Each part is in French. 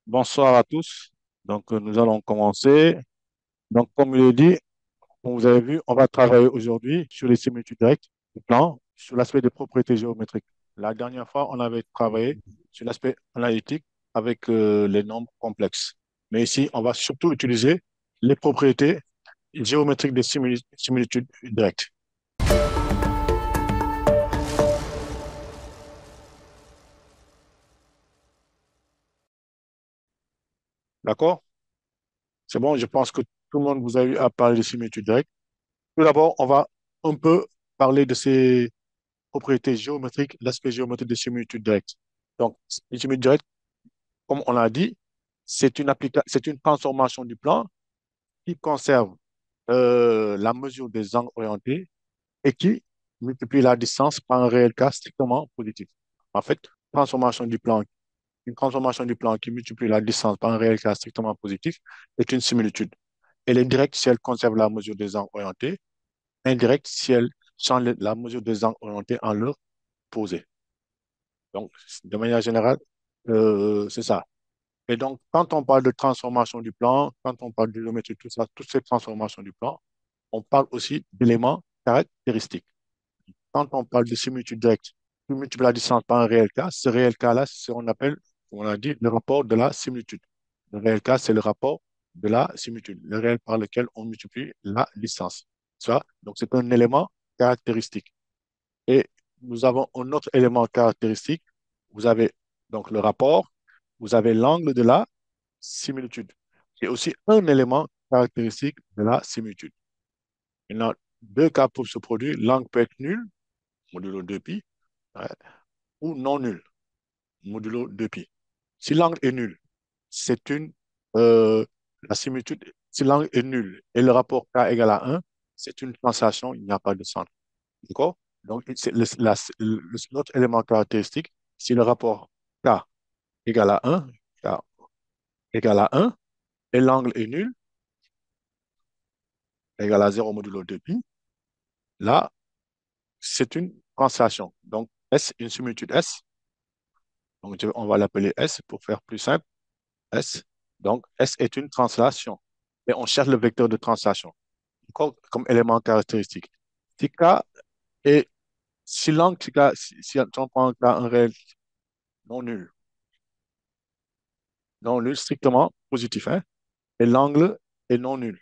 Bonsoir à tous. Nous allons commencer. Comme il est dit, comme vous avez vu, on va travailler aujourd'hui sur les similitudes directes du plan, sur l'aspect des propriétés géométriques. La dernière fois, on avait travaillé sur l'aspect analytique avec les nombres complexes. Mais ici, on va surtout utiliser les propriétés géométriques des similitudes directes. D'accord? C'est bon, je pense que tout le monde vous a eu à parler de similitudes directes. Tout d'abord, on va un peu parler de ces propriétés géométriques, l'aspect géométrique des similitudes directes. Les similitudes directes, comme on l'a dit, c'est une transformation du plan qui conserve la mesure des angles orientés et qui multiplie la distance par un réel cas strictement positif. En fait, transformation du plan, une transformation du plan qui multiplie la distance par un réel cas strictement positif est une similitude. Elle est directe si elle conserve la mesure des angles orientés, indirecte si elle change la mesure des angles orientés en leur posé. Donc, de manière générale, c'est ça. Et donc, quand on parle de transformation du plan, quand on parle de géométrie, tout ça, toutes ces transformations du plan, on parle aussi d'éléments caractéristiques. Quand on parle de similitude directe, tu multiplies la distance par un réel cas. Ce réel cas-là, c'est ce qu'on appelle, comme on a dit, le rapport de la similitude. Le réel cas, c'est le rapport de la similitude, le réel par lequel on multiplie la distance. Ça, donc, c'est un élément caractéristique. Et nous avons un autre élément caractéristique. Vous avez donc le rapport, vous avez l'angle de la similitude. C'est aussi un élément caractéristique de la similitude. Maintenant, deux cas peuvent se produire. L'angle peut être nul, modulo 2pi, ouais, ou non nul, modulo 2pi. Si l'angle est nul, c'est une, euh, la similitude, si l'angle est nul et le rapport K égale à 1, c'est une translation, il n'y a pas de centre. D'accord? Donc, c'est notre élément caractéristique, si le rapport K égale à 1, K égale à 1, et l'angle est nul, égale à 0 modulo 2pi, là, c'est une translation. Donc, S, une similitude S. Donc, on va l'appeler S pour faire plus simple. S. Donc, S est une translation. Et on cherche le vecteur de translation comme élément caractéristique. Si K est, si l'angle, si on prend K un réel non nul, non nul strictement positif, hein, et l'angle est non nul.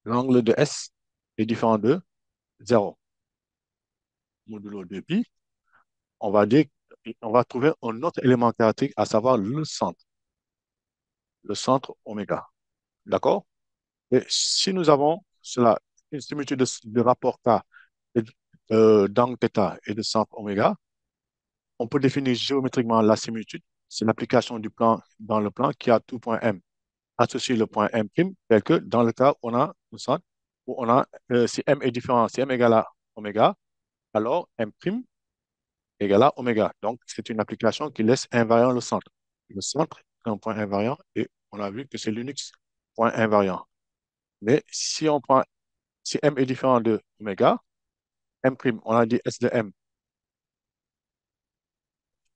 L'angle de S est différent de 0 modulo 2pi. On va dire, on va trouver un autre élément caractéristique, à savoir le centre oméga. D'accord? Et si nous avons cela, une similitude de rapport K et d'angle θ et de centre oméga, on peut définir géométriquement la similitude. C'est l'application du plan dans le plan qui a tout point M associé le point M', tel que dans le cas où on a le centre, où on a, si M est différent, si M égale à oméga, alors M' égale à oméga. Donc, c'est une application qui laisse invariant le centre. Le centre est un point invariant et on a vu que c'est l'unique point invariant. Mais si M est différent de oméga, M', on a dit S de M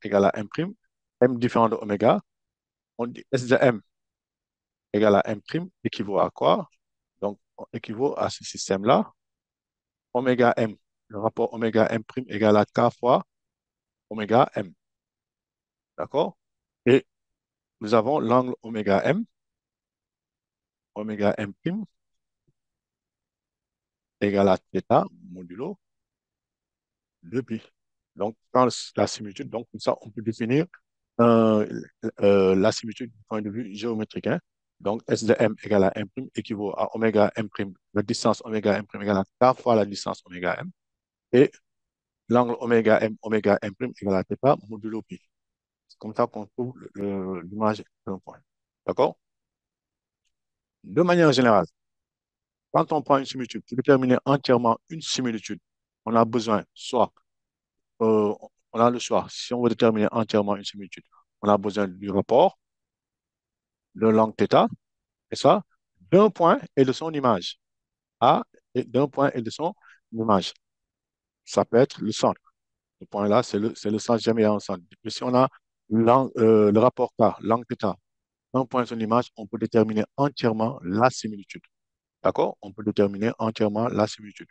égale à M', M différent de oméga, on dit S de M égale à M' équivaut à quoi? Donc, on équivaut à ce système-là, oméga M. Le rapport oméga M' égale à K fois oméga M. D'accord? Et nous avons l'angle oméga M, oméga M' égale à θ modulo 2pi. Donc, dans la similitude, donc, comme ça, on peut définir euh, la similitude du point de vue géométrique, hein. Donc, S de M égale à M' équivaut à oméga M', la distance oméga M' égale à K fois la distance oméga M. Et l'angle oméga M' égale à θ modulo pi. C'est comme ça qu'on trouve l'image d'un point. D'accord? De manière générale, quand on prend une similitude, pour déterminer entièrement une similitude, on a besoin soit, euh, on a le choix, si on veut déterminer entièrement une similitude, on a besoin du rapport, de l'angle θ, et ça, d'un point et de son image. A et d'un point et de son image. Ça peut être le centre. Le point là, c'est le centre jamais en centre. Mais si on a le rapport K, l'angle θ, un point sur l'image, on peut déterminer entièrement la similitude. D'accord? On peut déterminer entièrement la similitude.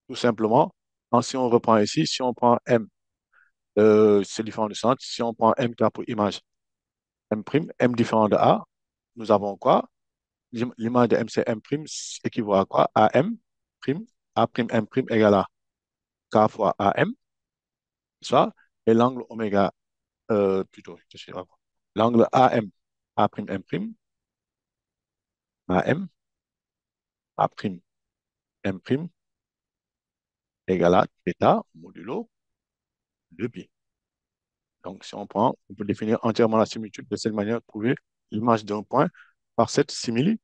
Tout simplement, si on reprend ici, si on prend M, c'est différent du centre. Si on prend MK pour image, M', M différent de A, nous avons quoi? L'image de M, c'est M', équivaut à quoi? À M', A', M' égale à K fois AM, ça, et l'angle oméga, plutôt, je sais pas quoi. L'angle AM, A', M', AM, A', M', égale à θ modulo 2pi. Donc, si on prend, on peut définir entièrement la similitude de cette manière, trouver l'image d'un point par cette similitude.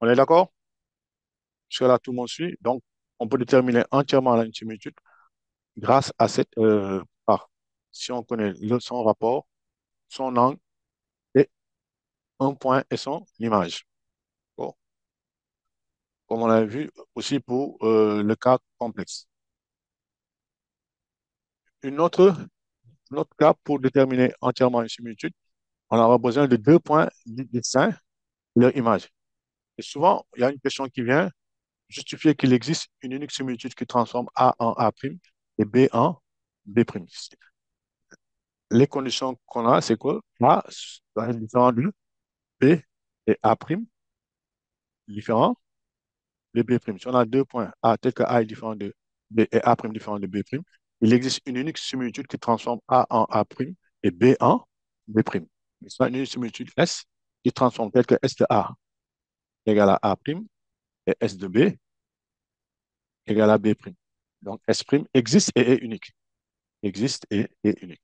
On est d'accord? Jusque-là, tout le monde suit. Donc, on peut déterminer entièrement la similitude grâce à cette part. Si on connaît son rapport, son angle et un point et son image. Bon, comme on l'a vu aussi pour le cas complexe. Une autre, un autre cas pour déterminer entièrement une similitude, on aura besoin de deux points distincts, leur image. Et souvent, il y a une question qui vient justifier qu'il existe une unique similitude qui transforme A en A' et B en B'. Les conditions qu'on a, c'est que A doit être différent de B et A' différent de B'. Si on a deux points A tel que A est différent de B et A' différent de B', il existe une unique similitude qui transforme A en A' et B en B'. Mais c'est une unique similitude S qui transforme tel que S de A égale à A' et S de B égale à B'. Donc S' existe et est unique. Existe et est unique.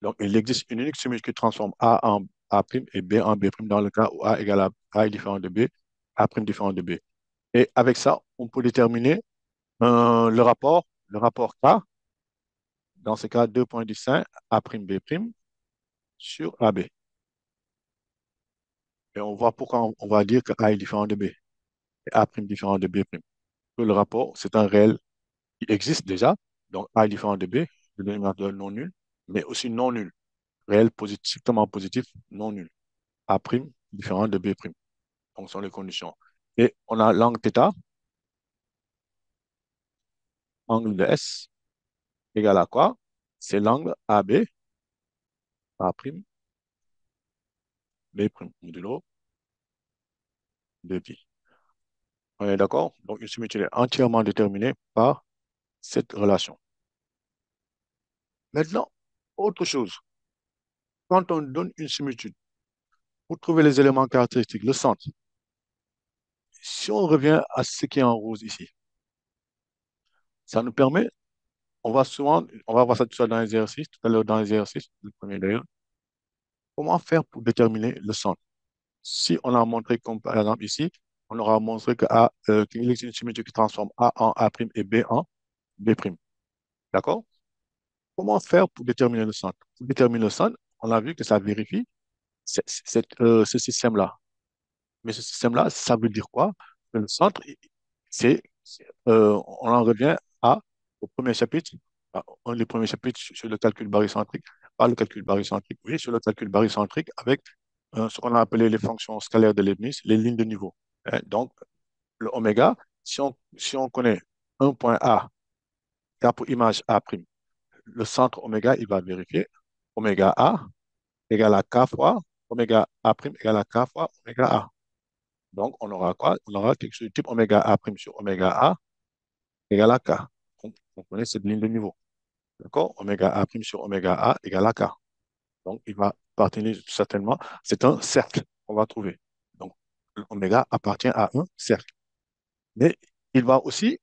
Donc, il existe une unique similitude qui transforme A en A' et B en B' dans le cas où A égale à A est différent de B, A' différent de B. Et avec ça, on peut déterminer le rapport K, dans ce cas, deux points distincts, A'B' sur AB. Et on voit pourquoi on va dire que A est différent de B et A' différent de B'. Que le rapport, c'est un réel qui existe déjà. Donc, A est différent de B, le dénominateur non nul, mais aussi non nul. Réel positif, strictement positif, non nul. A' différent de B'. Donc, ce sont les conditions. Et on a l'angle θ, angle de S, égal à quoi? C'est l'angle AB, A', B', modulo 2pi. On est d'accord? Donc, une symétrie est entièrement déterminée par cette relation. Maintenant, autre chose. Quand on donne une similitude, pour trouver les éléments caractéristiques, le centre, si on revient à ce qui est en rose ici, ça nous permet, on va voir ça tout ça dans l'exercice, tout à l'heure dans l'exercice, le premier d'ailleurs, comment faire pour déterminer le centre? Si on a montré, comme par exemple ici, on aura montré qu'il existe une symétrie qui transforme A en A' et B en B'. D'accord? Comment faire pour déterminer le centre? Pour déterminer le centre, on a vu que ça vérifie ce système-là. Mais ce système-là, ça veut dire quoi? Que le centre, on en revient au premier chapitre, un des premiers chapitres sur le calcul barycentrique, pas le calcul barycentrique, oui, sur le calcul barycentrique avec ce qu'on a appelé les fonctions scalaires de Leibniz, les lignes de niveau. Hein. Donc, le oméga, si on connaît un point A, K pour image A', le centre oméga, il va vérifier oméga A égale à K fois oméga A' égale à K fois oméga A. Donc, on aura quoi? On aura quelque chose du type oméga A' sur oméga A égale à K. On connaît cette ligne de niveau. D'accord? Oméga A' sur oméga A égale à K. Donc, il va appartenir certainement, c'est un cercle qu'on va trouver. Donc, l'oméga appartient à un cercle. Mais il va aussi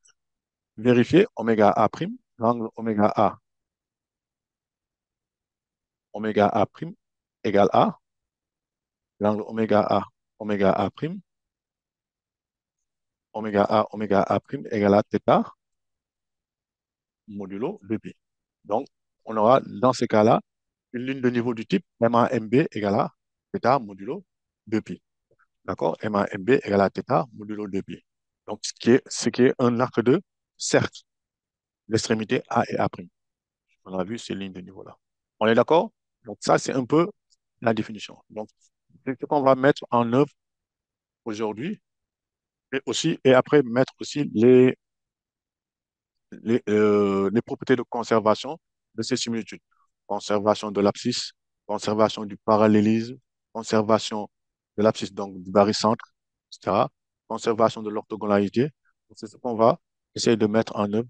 vérifier oméga A', l'angle oméga A' égale à l'angle oméga A', oméga A' égale à θ modulo 2pi. Donc, on aura dans ce cas-là une ligne de niveau du type MA MB égale à θ modulo 2pi. D'accord? MA MB égale à θ modulo 2pi. Donc, ce qui est un arc de cercle, l'extrémité A et A'. On a vu ces lignes de niveau-là. On est d'accord? Donc, ça, c'est un peu la définition. Donc, c'est ce qu'on va mettre en œuvre aujourd'hui et aussi, et après, mettre aussi les propriétés de conservation de ces similitudes. Conservation de l'abscisse, conservation du parallélisme, conservation de l'abscisse, donc du barycentre, etc. Conservation de l'orthogonalité. Donc, c'est ce qu'on va essayer de mettre en œuvre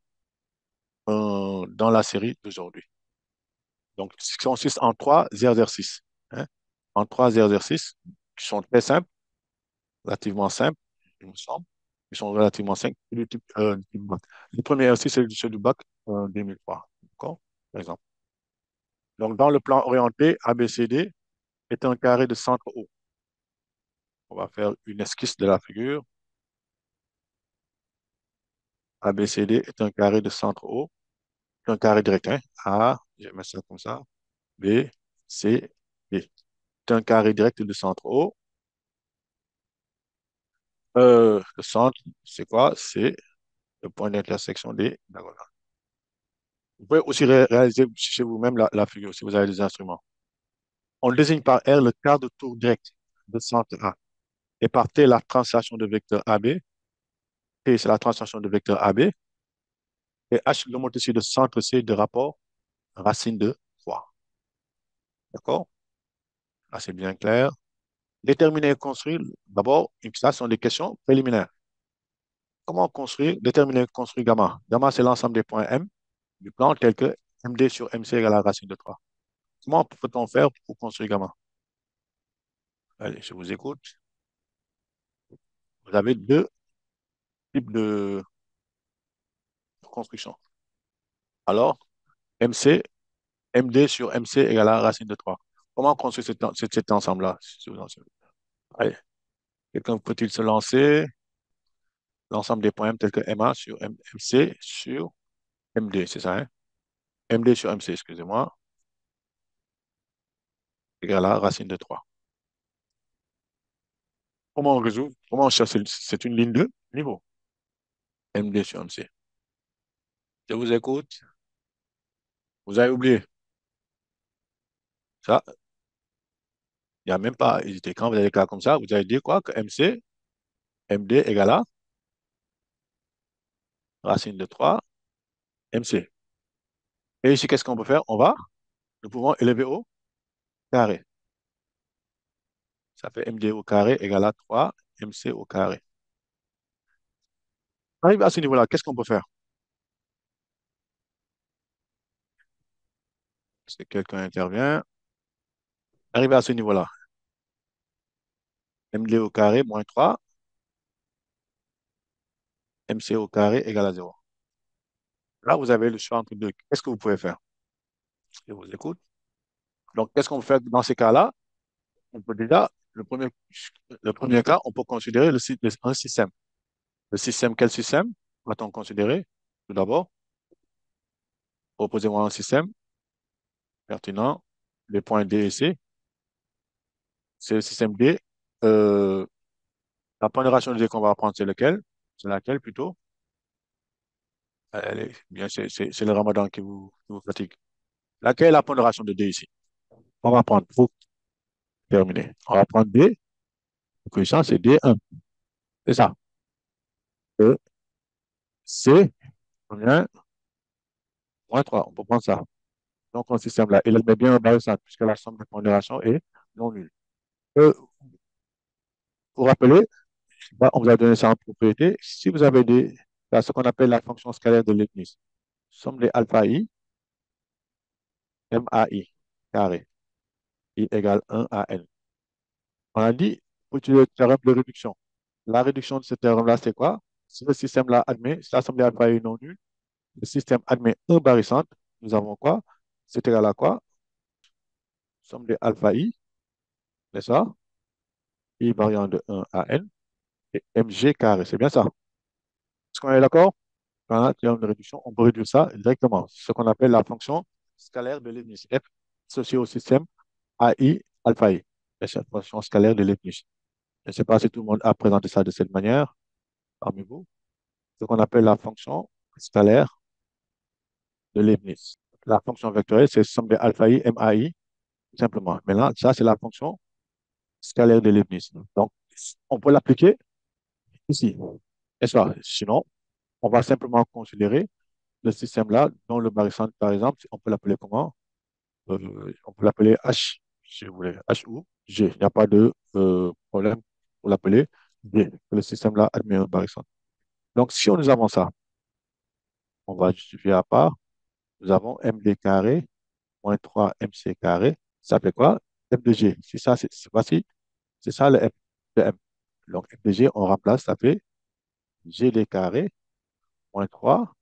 dans la série d'aujourd'hui. Donc, ce qui consiste en trois exercices, hein, en trois exercices qui sont très simples, relativement simples, il me semble. Ils sont relativement simples. Du bac. Le premier exercice, c'est celui du bac 2003. D'accord? Par exemple. Donc, dans le plan orienté, ABCD est un carré de centre O. On va faire une esquisse de la figure. ABCD est un carré de centre O, un carré direct, hein. A, je mets ça comme ça. B, C, D. C'est un carré direct de centre O. Le centre, c'est quoi? C'est le point d'intersection des diagonales. Vous pouvez aussi réaliser chez vous-même la figure si vous avez des instruments. On désigne par R le quart de tour direct de centre A. Et par T, la translation de vecteur AB. T, c'est la translation de vecteur AB. Et H, l'homothétie de centre C de rapport racine de 3. D'accord? Là, c'est bien clair. Déterminer et construire, d'abord, ça sont des questions préliminaires. Comment construire, déterminer et construire gamma? Gamma, c'est l'ensemble des points M du plan tel que MD sur MC égale la racine de 3. Comment peut-on faire pour construire gamma? Allez, je vous écoute. Vous avez deux types de construction. Alors, MC, MD sur MC égale la racine de 3. Comment construire cet ensemble-là? Si vous en savez. Allez, quelqu'un peut-il se lancer? L'ensemble des points M tels que MA sur MC sur MD, c'est ça, hein? MD sur MC, excusez-moi, égale la racine de 3. Comment on résout? Comment on cherche? C'est une ligne de niveau. MD sur MC. Je vous écoute. Vous avez oublié. Ça, il n'y a même pas hésité. Quand vous avez des cas comme ça, vous avez dit quoi? Que MC, MD égale à racine de 3, MC. Et ici, qu'est-ce qu'on peut faire? Nous pouvons élever au carré. Ça fait MD au carré égale à 3, MC au carré. Arrivé à ce niveau-là, qu'est-ce qu'on peut faire? Est-ce que quelqu'un intervient? Arrivé à ce niveau-là, MD au carré moins 3, MC au carré égale à 0. Là, vous avez le choix entre deux. Qu'est-ce que vous pouvez faire? Je vous écoute. Donc, qu'est-ce qu'on peut faire dans ces cas-là? On peut déjà, le premier cas, on peut considérer un système. Le système, quel système va-t-on considérer? Tout d'abord, proposez-moi un système pertinent, les points D et C. C'est le système D. Euh, la pondération de D qu'on va prendre, c'est lequel? C'est laquelle plutôt? Allez, bien, c'est le ramadan qui vous fatigue. Laquelle est la pondération de D ici? On va prendre, pour terminer. On va prendre D. Le coefficient, c'est D1. C'est ça. E, C, combien? Moins 3. On peut prendre ça. Donc, un système-là, il met bien un barycentre puisque la somme de pondération est non nulle. Vous vous rappelez, bah, on vous a donné ça en propriété. Si vous avez ce qu'on appelle la fonction scalaire de Leibniz, somme des alpha i, MAI, carré, I égale 1 à N. On a dit, pour utiliser le théorème de réduction. La réduction de ce théorème-là, c'est quoi? Si le système-là admet, si la somme des alpha i est non nulle, le système admet un barycentre, nous avons quoi? C'est égal à quoi? Somme des alpha i, c'est ça? I variant de 1 à N, et mg carré, c'est bien ça. Est-ce qu'on est d'accord? Quand il y a une réduction, on peut réduire ça directement. Ce qu'on appelle la fonction scalaire de Leibniz. F associée au système AI alpha I. Et c'est la fonction scalaire de Leibniz. Je ne sais pas si tout le monde a présenté ça de cette manière parmi vous. Ce qu'on appelle la fonction scalaire de Leibniz. La fonction vectorielle, c'est somme de alpha i, MAI, tout simplement. Maintenant, ça, c'est la fonction scalaire de Leibniz. Donc, on peut l'appliquer ici. Et ça, sinon, on va simplement considérer le système-là, dont le barycentre, par exemple, on peut l'appeler comment? On peut l'appeler H, si vous voulez, H ou G. Il n'y a pas de problème pour l'appeler G. Le système-là admet un barycentre. Donc, si nous avons ça, on va justifier à part. Nous avons MD carré moins 3 MC carré. Ça fait quoi? F de G. C'est ça, voici, c'est ça le F de M. Donc, F de G, on remplace, ça fait GD carré moins 3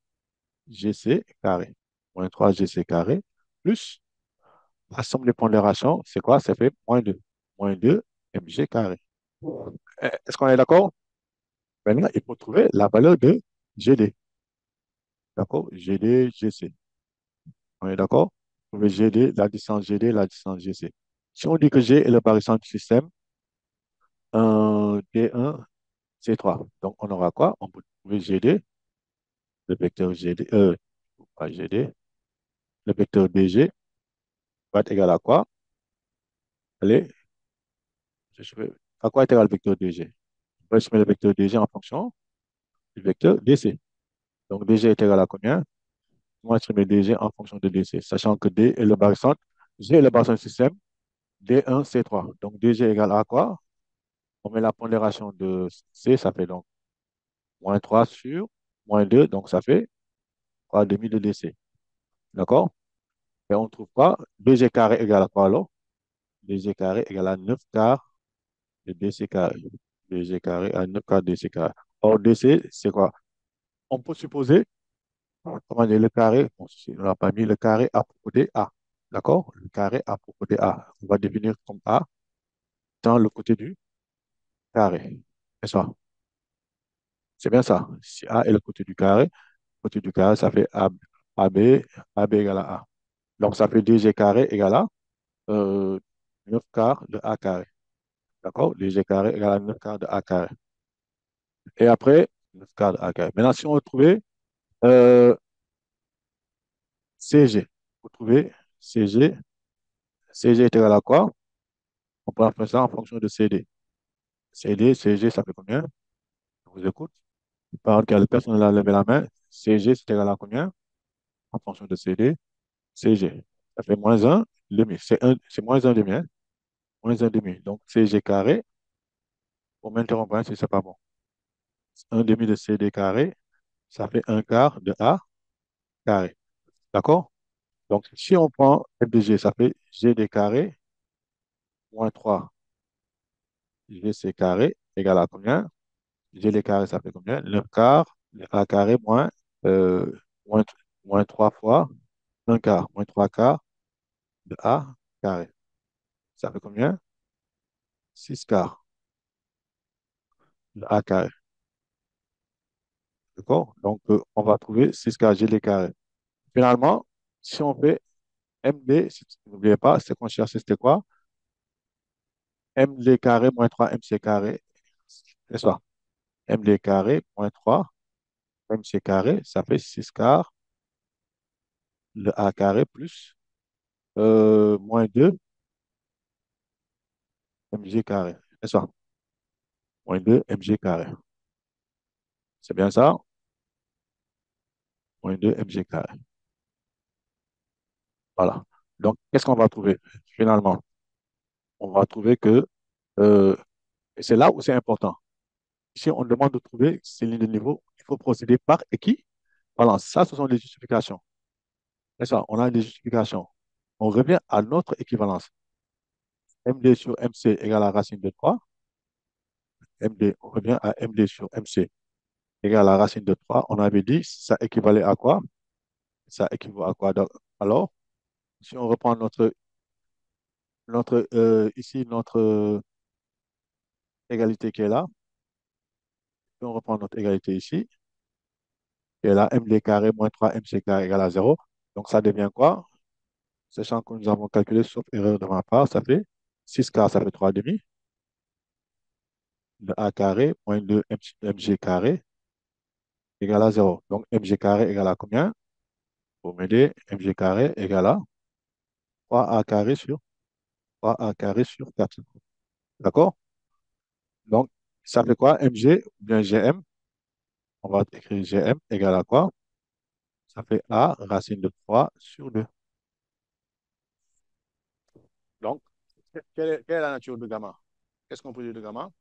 GC carré. Moins 3 GC carré plus la somme des pondérations, c'est quoi? Ça fait moins 2. Moins 2 MG carré. Est-ce qu'on est d'accord? Maintenant, il faut trouver la valeur de GD. D'accord? GD, GC. On est d'accord? Trouver GD, la distance GC. Si on dit que G est le barycentre du système, D1, C3. Donc, on aura quoi? On peut trouver GD, le vecteur GD, pas GD, le vecteur DG va être égal à quoi? Allez, à quoi est égal le vecteur DG? On va estimer le vecteur DG en fonction du vecteur DC. Donc, DG est égal à combien? On va estimer DG en fonction de DC, sachant que D est le barycentre, G est le barycentre du système, D1, C3. Donc, DG est égal à quoi? On met la pondération de C, ça fait donc moins 3 sur moins 2, donc ça fait 3,5 de DC. D'accord? Et on trouve quoi? BG carré égale à quoi alors? BG carré égale à 9 quarts de DC carré. BG carré à 9 quarts de DC carré. Or, DC, c'est quoi? On peut supposer, comment dire, le carré, bon, si on n'a pas mis le carré à propos de A. D'accord? Le carré à propos de A. On va définir comme A dans le côté du carré. C'est ça. C'est bien ça. Si A est le côté du carré, ça fait AB, AB égale à A. Donc, ça fait 2G carré égale à 9 quarts de A carré. D'accord? 2G carré égale à 9 quarts de A carré. Et après, 9 quarts de A carré. Maintenant, si on retrouvait euh, CG, vous trouvez CG, CG est égal à quoi? On peut faire ça en fonction de CD. CD, CG, ça fait combien? Je vous écoute. Par exemple, personne a levé la main. CG, c'est égal à combien? En fonction de CD. CG. Ça fait moins un demi. C'est moins un demi, hein? Moins un demi. Donc, CG carré, pour m'interrompre hein, si c'est pas bon. Un demi de CD carré, ça fait un quart de A carré. D'accord? Donc, si on prend f de g, ça fait GD carré moins 3 GC carré égale à combien? GD carré, ça fait combien? 9 quarts de A carré euh, moins, moins 3 fois un quart, moins 3 quarts de A carré. Ça fait combien? 6 quarts de A carré. D'accord? Donc, on va trouver 6 quarts GD carré. Finalement, si on fait MD, n'oubliez pas, ce qu'on cherchait, c'était quoi? MD carré moins 3 MC carré. C'est ça. MD carré moins 3 MC carré, ça fait 6 quarts de A carré plus moins 2 MG carré. C'est ça. Moins 2 MG carré. C'est bien ça? Moins 2 MG carré. Voilà. Donc, qu'est-ce qu'on va trouver? Finalement, on va trouver que, euh, et c'est là où c'est important. Si on demande de trouver ces lignes de niveau, il faut procéder par équivalence. Ça, ce sont des justifications. C'est ça, on a des justifications. On revient à notre équivalence. MD sur MC égale à la racine de 3. MD, on revient à MD sur MC égale à la racine de 3. On avait dit, ça équivalait à quoi? Ça équivaut à quoi? Donc, alors, si on reprend ici, notre égalité qui est là, si on reprend notre égalité ici, qui est là, MD carré moins 3 MC carré égale à 0. Donc, ça devient quoi? Sachant que nous avons calculé, sauf erreur de ma part, ça fait 6 quarts, ça fait 3 demi. De A carré moins 2 MG carré égale à 0. Donc, MG carré égale à combien? Formule D, mg carré égale à 3a carré sur 3a carré sur 4. D'accord? Donc, ça fait quoi? Mg ou bien Gm? On va écrire Gm égale à quoi? Ça fait A racine de 3 sur 2. Donc, quelle est la nature de gamma? Qu'est-ce qu'on peut dire de gamma?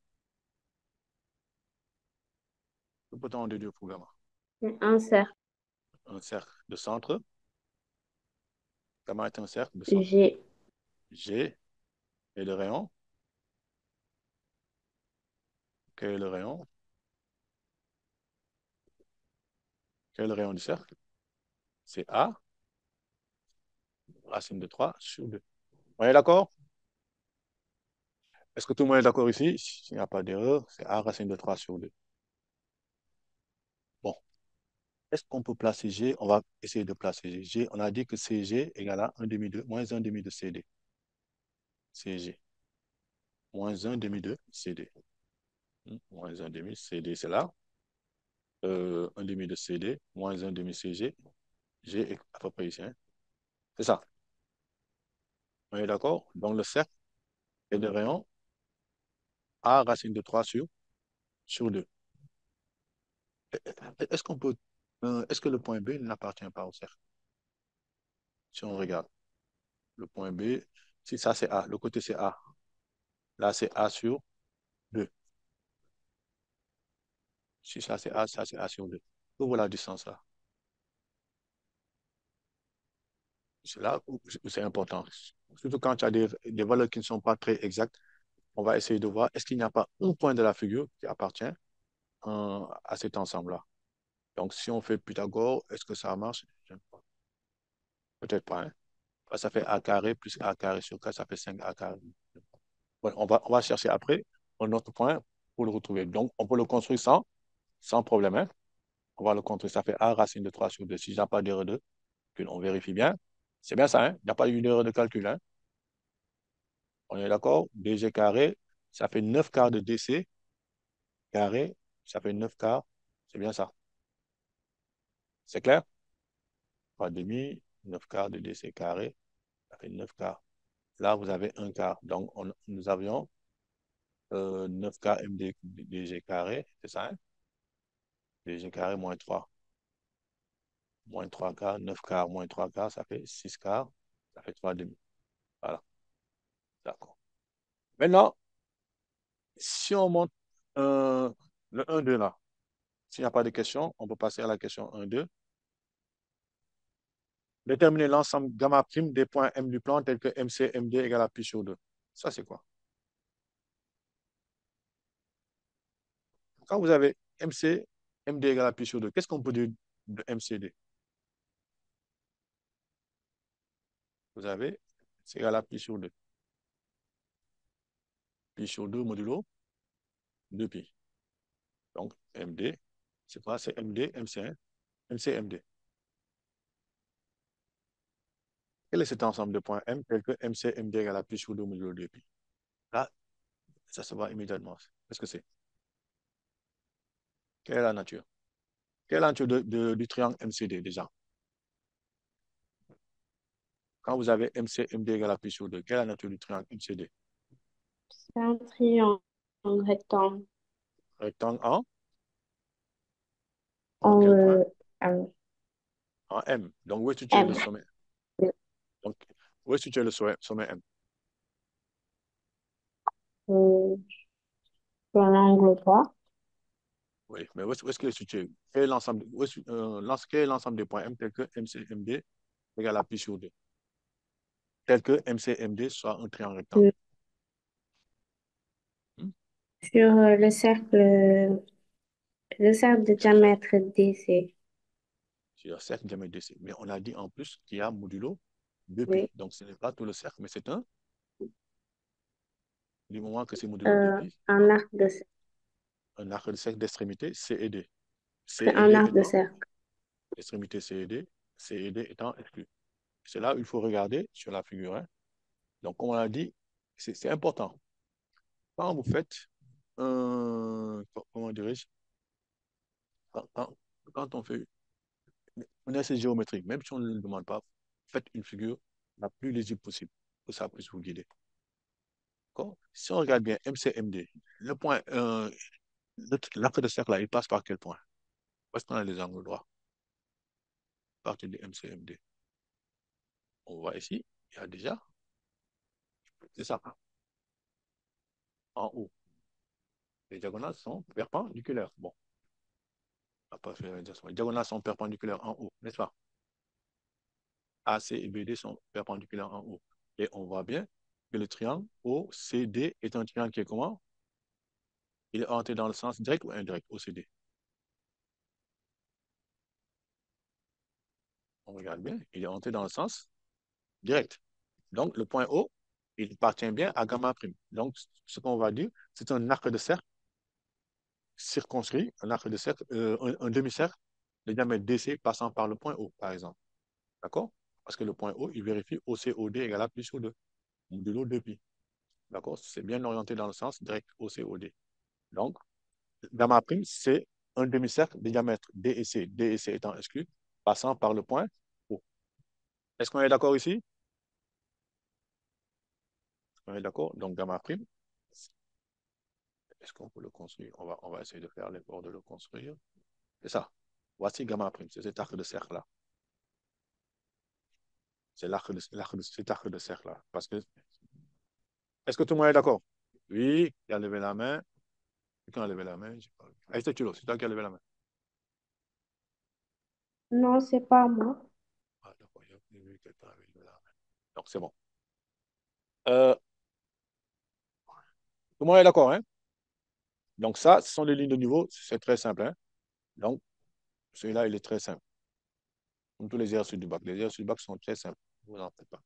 Que peut-on déduire pour gamma? Un cercle Un cercle de centre. Gamma est un cercle de centre. G. G et le rayon. Quel est le rayon? Quel est le rayon du cercle? C'est A racine de 3 sur 2. On est d'accord? Est-ce que tout le monde est d'accord ici? S'il n'y a pas d'erreur, c'est A racine de 3 sur 2. Bon, est-ce qu'on peut placer G? On va essayer de placer G. G, on a dit que CG égale à 1 demi de, moins 1 demi de CD. CG, moins 1 demi de CD. Moins 1 demi CD, c'est là. 1 demi de CD, moins 1 demi CG. G est à peu près ici, hein. C'est ça. On est d'accord? Donc le cercle est de rayon A racine de 3 sur 2. Est-ce qu'on peut, est-ce que le point B n'appartient pas au cercle? Si on regarde le point B, si ça c'est A, le côté c'est A, là c'est A sur 2. Si ça c'est A sur 2. Où la distance là? C'est là où c'est important. Surtout quand tu as des valeurs qui ne sont pas très exactes, on va essayer de voir est-ce qu'il n'y a pas un point de la figure qui appartient à cet ensemble-là. Donc si on fait Pythagore, est-ce que ça marche? Peut-être pas, hein. Ça fait A carré plus A carré sur 4, ça fait 5A carré. Ouais, on va chercher après un autre point pour le retrouver. Donc, on peut le construire sans problème, hein. On va le construire. Ça fait A racine de 3 sur 2. Si il n'y a pas d'erreur de calcul, on vérifie bien. C'est bien ça, hein? Il n'y a pas eu d'erreur de calcul, hein? On est d'accord? DG carré, ça fait 9 quarts de DC carré, ça fait 9 quarts. C'est bien ça. C'est clair? Pas demi, 9 quarts de DC carré, ça fait 9 quarts. Là, vous avez un quart. Donc, nous avions 9 quarts MD, DG carré, c'est ça, hein? DG carré moins 3. Moins 3 quarts, 9 quarts, moins 3 quarts, ça fait 6 quarts, ça fait 3 demi. Voilà, d'accord. Maintenant, si on monte le 1, 2 là, s'il n'y a pas de question, on peut passer à la question 1, 2. Déterminer l'ensemble gamma prime des points M du plan tel que MC, MD égale à pi sur 2. Ça, c'est quoi? Quand vous avez MC, MD égale à pi sur 2, qu'est-ce qu'on peut dire de MCD? Vous avez, c'est égal à pi sur 2. Pi sur 2 modulo 2 pi. Donc, MD, c'est quoi? C'est MD, MC1, MC, MD. Quel est cet ensemble de points M tel que MC, MD égale à pi sur 2 modulo 2 pi? Là, ça se voit immédiatement. Qu'est-ce que c'est? Quelle est la nature? Quelle est la nature du triangle MCD déjà? Quand vous avez MC, MD égale à pi sur 2, quelle est la nature du triangle MCD? C'est un triangle rectangle. Rectangle en En, quel point? euh, En M. Donc, où est situé le M. sommet? Donc, où est situé le sommet M? Euh, sur l'angle droit. Oui, mais où est-ce qu'il est situé? Quel est l'ensemble quel est l'ensemble des points M tel que MC, MD égale à pi sur 2? Tel que MC, MD soit un triangle rectangle. euh, Hmm? Sur le cercle de Sur cercle, diamètre DC. sur cercle diamètre DC. Mais on a dit en plus qu'il y a modulo 2pi. Oui. Donc, ce n'est pas tout le cercle, mais c'est un. Du moment que c'est modulo 2pi, Un arc de cercle. un arc de cercle d'extrémité C et D. C C'est et un D arc de étant, cercle. extrémité C et D étant exclus. C'est là où il faut regarder sur la figure 1. Donc, comme on l'a dit, c'est important. Quand vous faites comment dirais-je, quand, quand, quand on fait Connaissez géométrique, même si on ne le demande pas, faites une figure la plus lisible possible, que ça puisse vous guider. D'accord? Si on regarde bien MCMD, le point, l'arc de cercle là, il passe par quel point? Où est-ce qu'on a les angles droits? À partir de MCMD. On voit ici, il y a déjà, c'est ça, en haut. Les diagonales sont perpendiculaires. Bon, on va pas faire la direction. Les diagonales sont perpendiculaires en haut, n'est-ce pas? AC et BD sont perpendiculaires en haut. Et on voit bien que le triangle OCD est un triangle qui est comment? Il est orienté dans le sens direct ou indirect, OCD. On regarde bien, il est orienté dans le sens direct. Donc, le point O, il appartient bien à gamma prime. Donc, ce qu'on va dire, c'est un arc de cercle circonscrit, un arc de cercle, un demi-cercle de diamètre DC passant par le point O, par exemple. D'accord? Parce que le point O, il vérifie OCOD égale à plus O2, modulo 2pi. D'accord? C'est bien orienté dans le sens direct OCOD. Donc, gamma prime, c'est un demi-cercle de diamètre DEC, DEC étant exclu, passant par le point O. Est-ce qu'on est d'accord ici? On est d'accord? Donc, gamma prime, est-ce qu'on peut le construire? On va essayer de faire l'effort de le construire. C'est ça. Voici gamma prime, c'est cet arc de cercle-là. C'est cet arc de cercle-là. Parce que, est-ce que tout le monde est d'accord? Oui, il a levé la main. Quelqu'un a levé la main? Aïssa Tulo, c'est toi qui as levé la main. Non, c'est pas moi. Ah, d'accord, j'ai vu quelqu'un avait levé la main. Donc, c'est bon. Euh, tout le monde est d'accord, hein? Donc, ça, ce sont les lignes de niveau. C'est très simple, hein? Donc, celui-là, il est très simple. Comme tous les exercices du bac. Les exercices du bac sont très simples. Ne vous en faites pas.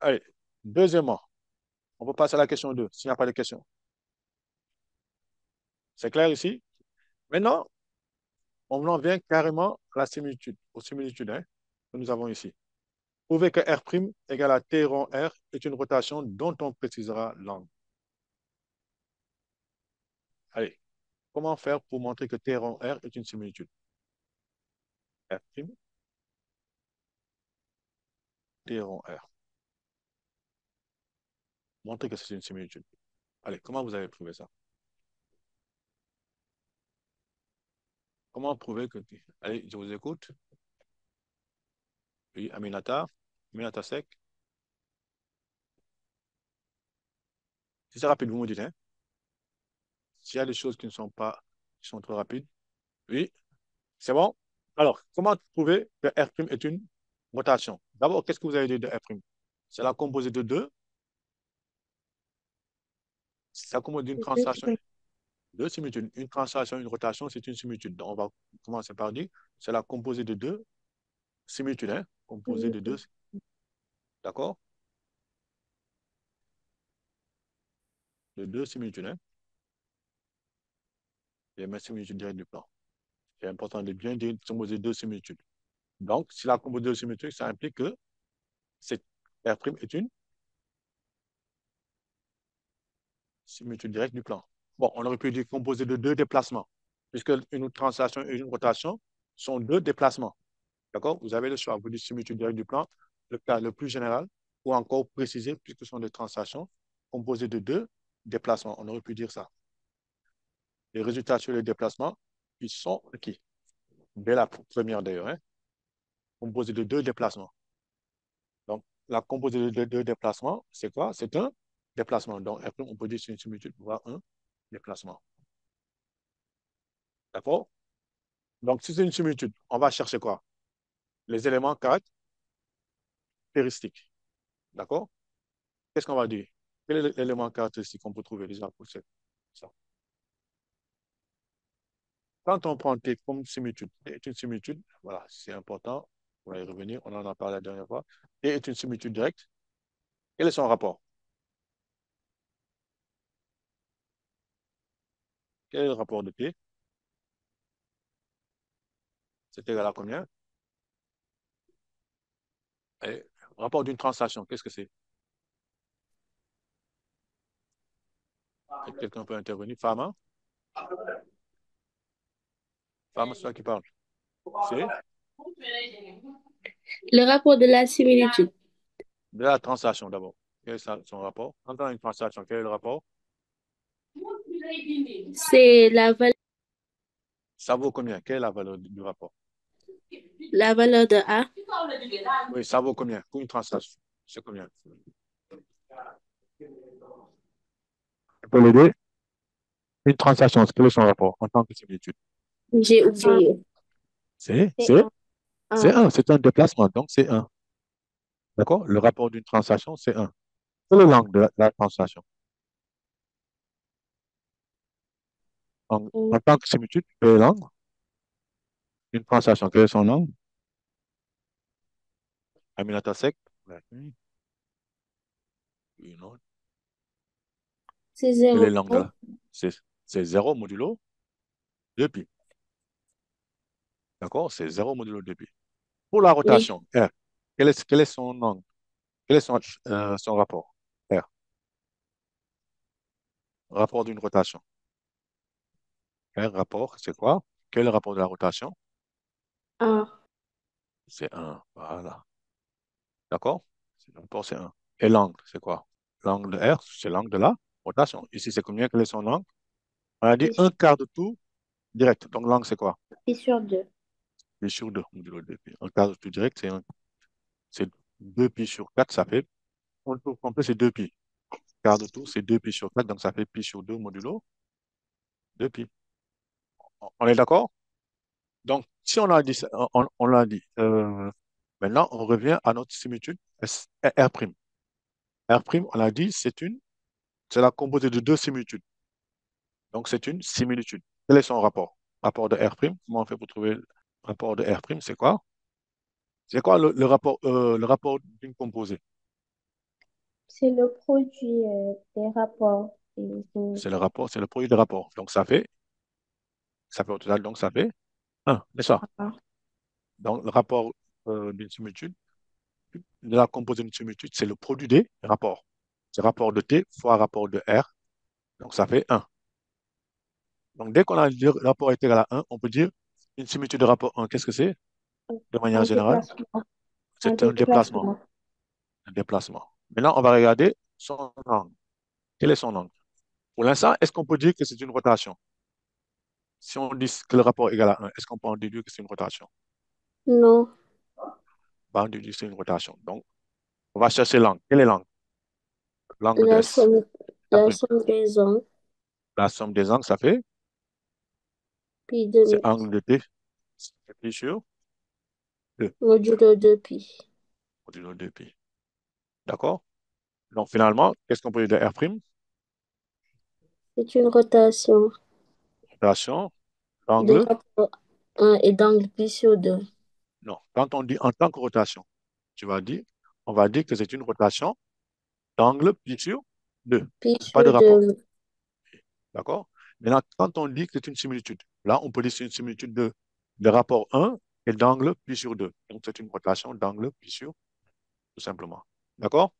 Allez, deuxièmement, on peut passer à la question 2, s'il n'y a pas de questions. C'est clair ici? Maintenant, on en vient carrément à la similitude, aux similitudes hein, que nous avons ici. Prouvez que R' égale à T rond R est une rotation dont on précisera l'angle. Allez, comment faire pour montrer que T rond R est une similitude? R', T rond R. Montrer que c'est une similitude. Allez, comment vous avez prouvé ça? Comment prouver que... Allez, je vous écoute. Oui, Aminata. Aminata Sek. Si c'est rapide, vous me dites, hein? S'il y a des choses qui ne sont pas, qui sont trop rapides. Oui, c'est bon? Alors, comment prouver que R' est une rotation? D'abord, qu'est-ce que vous avez dit de R'? C'est la composée de deux. C'est la composée d'une C'est deux translation, trucs. deux similitudes. Une translation, une rotation, c'est une similitude. Donc, on va commencer par dire, c'est la composée de deux similitudes, hein? Composée de deux, d'accord? De deux similitudes, hein? Les mêmes similitudes directes du plan. C'est important de bien dire composée de deux similitudes. Donc, si la composée de deux similitudes, ça implique que cette R' est une similitude directe du plan. Bon, on aurait pu dire composé de deux déplacements, puisque une translation et une rotation sont deux déplacements. D'accord? Vous avez le choix. Vous dites similitude directe du plan, le cas le plus général, ou encore précisé, puisque ce sont des translations composées de deux déplacements. On aurait pu dire ça. Les résultats sur les déplacements, ils sont qui? Dès la première d'ailleurs, hein, composés de deux déplacements. Donc, la composée de deux déplacements, c'est quoi? C'est un déplacement. Donc, après, on peut dire c'est une similitude, voire un déplacement. D'accord? Donc, si c'est une similitude, on va chercher quoi? Les éléments caractéristiques. D'accord? Qu'est-ce qu'on va dire? Quel est l'élément caractéristique qu'on peut trouver déjà pour ça? Quand on prend T comme similitude, T est une similitude, voilà, c'est important, on va y revenir, on en a parlé la dernière fois. T est une similitude directe. Quel est son rapport? Quel est le rapport de T? C'est égal à combien? Et rapport d'une translation, qu'est-ce que c'est? Quelqu'un peut intervenir? Fama? Fama, c'est toi qui parle. C'est Le rapport de la similitude, de la translation d'abord. Quel est son rapport? Quand on a une translation, quel est le rapport? c'est Ça vaut combien? Quelle est la valeur du rapport? la valeur de A. Oui, ça vaut combien? Pour une translation, c'est combien? Tu peux l'aider? Une translation, quel est son rapport en tant que similitude? J'ai oublié. C'est, C'est c'est, un. c'est Un. 1, c'est un déplacement, donc c'est un. D'accord? Le rapport d'une translation, c'est un. Quelle est l'angle de la translation? En tant que similitude, quel est l'angle d'une translation? Quel est son angle? Aminata sec? Oui, non. C'est Quel est zéro. l'angle de la? C'est c'est 0 modulo 2pi. D'accord? C'est 0 modulo 2pi. Pour la Oui. rotation, R, quel est son angle? Quel est son rapport? R, rapport d'une rotation. R, rapport, c'est quoi? Quel est le rapport de la rotation? Un. C'est un. Voilà. D'accord? Le rapport, c'est un. Et l'angle, c'est quoi? L'angle de R, c'est l'angle de la rotation. Ici, c'est combien? Quel est son angle? On a dit Pi un quart de tour direct. Donc, l'angle, c'est quoi? pi sur 2. Pi sur 2 modulo 2pi. Un quart de tour direct, c'est 2 pi sur 4, ça fait, on le tour complet, c'est 2 pi. Quart de tour, c'est 2 pi sur 4, donc ça fait pi sur 2 modulo 2 pi. On est d'accord? Donc, si on a dit, on l'a dit, maintenant, on revient à notre similitude R'. R', on a dit, c'est la composée de deux similitudes. Donc, c'est une similitude. Quel est son rapport? Rapport de R', comment on fait pour trouver le rapport de R', c'est quoi? C'est quoi le rapport d'une composée? C'est le produit des rapports. C'est le rapport, c'est le produit de rapport. Donc, ça fait au total, donc ça fait 1, n'est-ce pas? Ah, Donc, le rapport d'une similitude, de la composée d'une similitude, c'est le produit des rapports. C'est rapport de T fois rapport de R, donc ça fait 1. Donc, dès qu'on a le rapport est égal à 1, on peut dire une similitude de rapport 1, qu'est-ce que c'est? De manière un générale, déplacement. Un c'est un déplacement. déplacement. Un déplacement. Maintenant, on va regarder son angle. Quel est son angle? Pour l'instant, est-ce qu'on peut dire que c'est une rotation? Si on dit que le rapport est égal à 1, est-ce qu'on peut en déduire que c'est une rotation? Non. On va en déduire que c'est une rotation. Donc, on va chercher l'angle. Quel est l'angle? L'angle de La S. somme, La la prime. somme des angles. La somme des angles, ça fait, Pi c'est demi. angle de T. C'est pi sur 2. Modulo de pi. Modulo 2pi. D'accord? Donc, finalement, qu'est-ce qu'on peut dire de R'? C'est une rotation Rotation, de l'angle. rapport 1 et d'angle pi sur 2. Non. Quand on dit en tant que rotation, on va dire que c'est une rotation d'angle pi sur 2. Pi Pas de sur rapport. 2. D'accord? Maintenant, quand on dit que c'est une similitude, là, on peut dire que c'est une similitude de rapport 1 et d'angle pi sur 2. Donc, c'est une rotation d'angle pi sur, tout simplement. D'accord?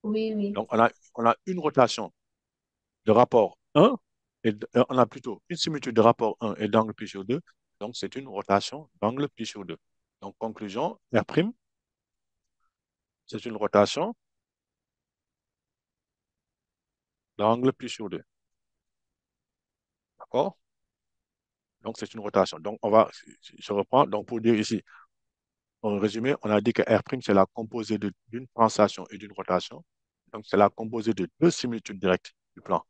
Oui, oui. Donc, on a une rotation de rapport 1 et on a plutôt une similitude de rapport 1 et d'angle pi sur 2. Donc, c'est une rotation d'angle pi sur 2. Donc, conclusion, R', c'est une rotation d'angle pi sur 2. D'accord? Donc, c'est une rotation. Donc, je reprends. Donc, pour dire ici, en résumé, on a dit que R', c'est la composée d'une translation et d'une rotation. Donc, c'est la composée de deux similitudes directes du plan.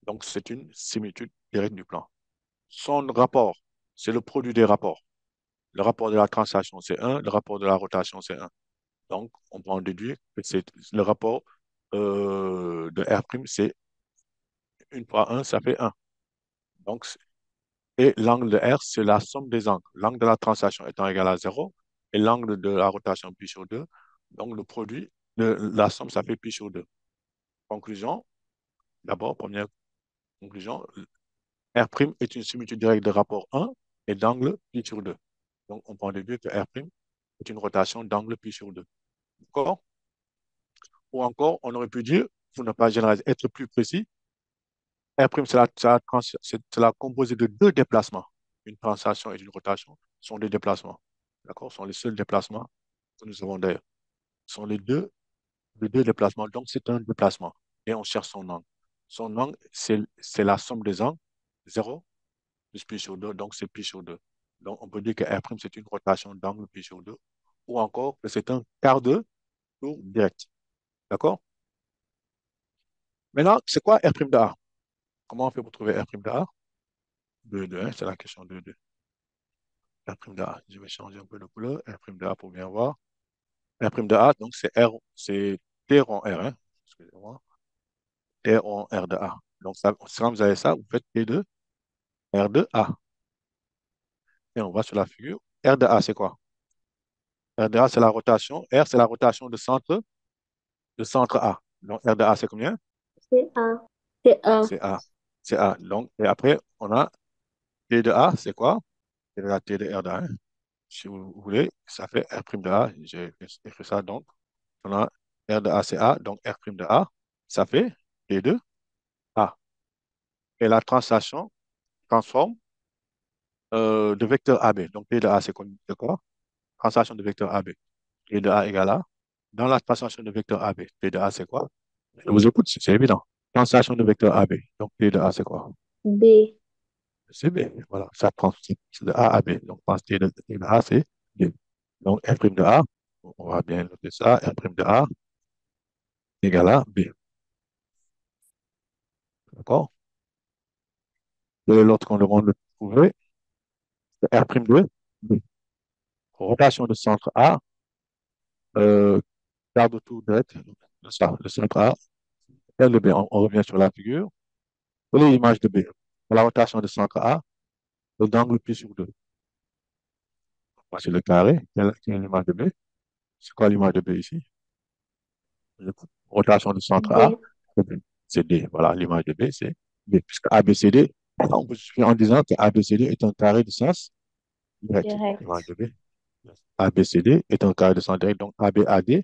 Donc, c'est une similitude directe du plan. Son rapport, c'est le produit des rapports. Le rapport de la translation, c'est un. Le rapport de la rotation, c'est un. Donc, on peut en déduire que c'est le rapport de R', c'est 1 fois 1, ça fait 1. Donc, et l'angle de R, c'est la somme des angles. L'angle de la translation étant égal à 0 et l'angle de la rotation pi sur 2. Donc, le produit de la somme, ça fait pi sur 2. Conclusion, d'abord, première conclusion, R' est une similitude directe de rapport 1 et d'angle pi sur 2. Donc, on peut en déduire que R' est une rotation d'angle pi sur 2. D'accord? Ou encore, on aurait pu dire, pour ne pas généraliser, être plus précis, R', c'est la composée de deux déplacements, une translation et une rotation. sont des déplacements. D'accord? Ce sont les seuls déplacements que nous avons d'ailleurs. Ce sont les deux déplacements. Donc, c'est un déplacement. Et on cherche son angle. Son angle, c'est la somme des angles. Zéro plus pi sur 2, donc c'est pi sur 2. Donc, on peut dire que R', c'est une rotation d'angle pi sur 2. Ou encore que c'est un quart de tour direct. D'accord? Maintenant, c'est quoi R' de A? Comment on fait pour trouver R' de A? 2, 2, hein, c'est la question 2, 2. R' de A. Je vais changer un peu de couleur. R' de A pour bien voir. R' de A, donc c'est R, c'est T rond R, hein. Excusez-moi. T rond R de A. Donc, ça, quand vous avez ça, vous faites T de R de A. Et on va sur la figure. R de A, c'est quoi? R de A, c'est la rotation. R, c'est la rotation de centre A. Donc, R de A, c'est combien? C'est A. C'est A. C'est A. C'est A. Donc, et après, on a T de A, c'est quoi? C'est la T de R de A, hein. Si vous voulez, ça fait R' de A. J'ai écrit ça. Donc, on a R de A, c'est A. Donc, R' de A, ça fait T de A. Et la translation transforme de vecteur AB. Donc, T de A, c'est quoi? Translation de vecteur AB. T de A égale A. Dans la translation de vecteur AB, T de A, c'est quoi? Je vous écoute, c'est évident. Translation de vecteur AB. Donc, T de A, c'est quoi? B. C'est B. Voilà, ça prend c'est de A à B. Donc, pense T de A, c'est B. Donc, R' de A, on va bien noter ça. R' de A égale à B. D'accord? Quel est l'autre qu'on demande de trouver? C'est R' de B. Rotation de centre A, euh, quart de tour direct, ça, le centre A, R de B. On revient sur la figure. Quelle est l'image de B? Pour la rotation de centre A, le d'angle pi sur 2. Voici le carré. Quelle est l'image de B? C'est quoi l'image de B ici? Rotation du centre A, D. c'est D. Voilà, l'image de B, c'est D. Puisque ABCD, on peut suffire en disant que ABCD est un carré de sens direct. L'image Direct. de B. ABCD est un carré de sens direct. Donc, ABAD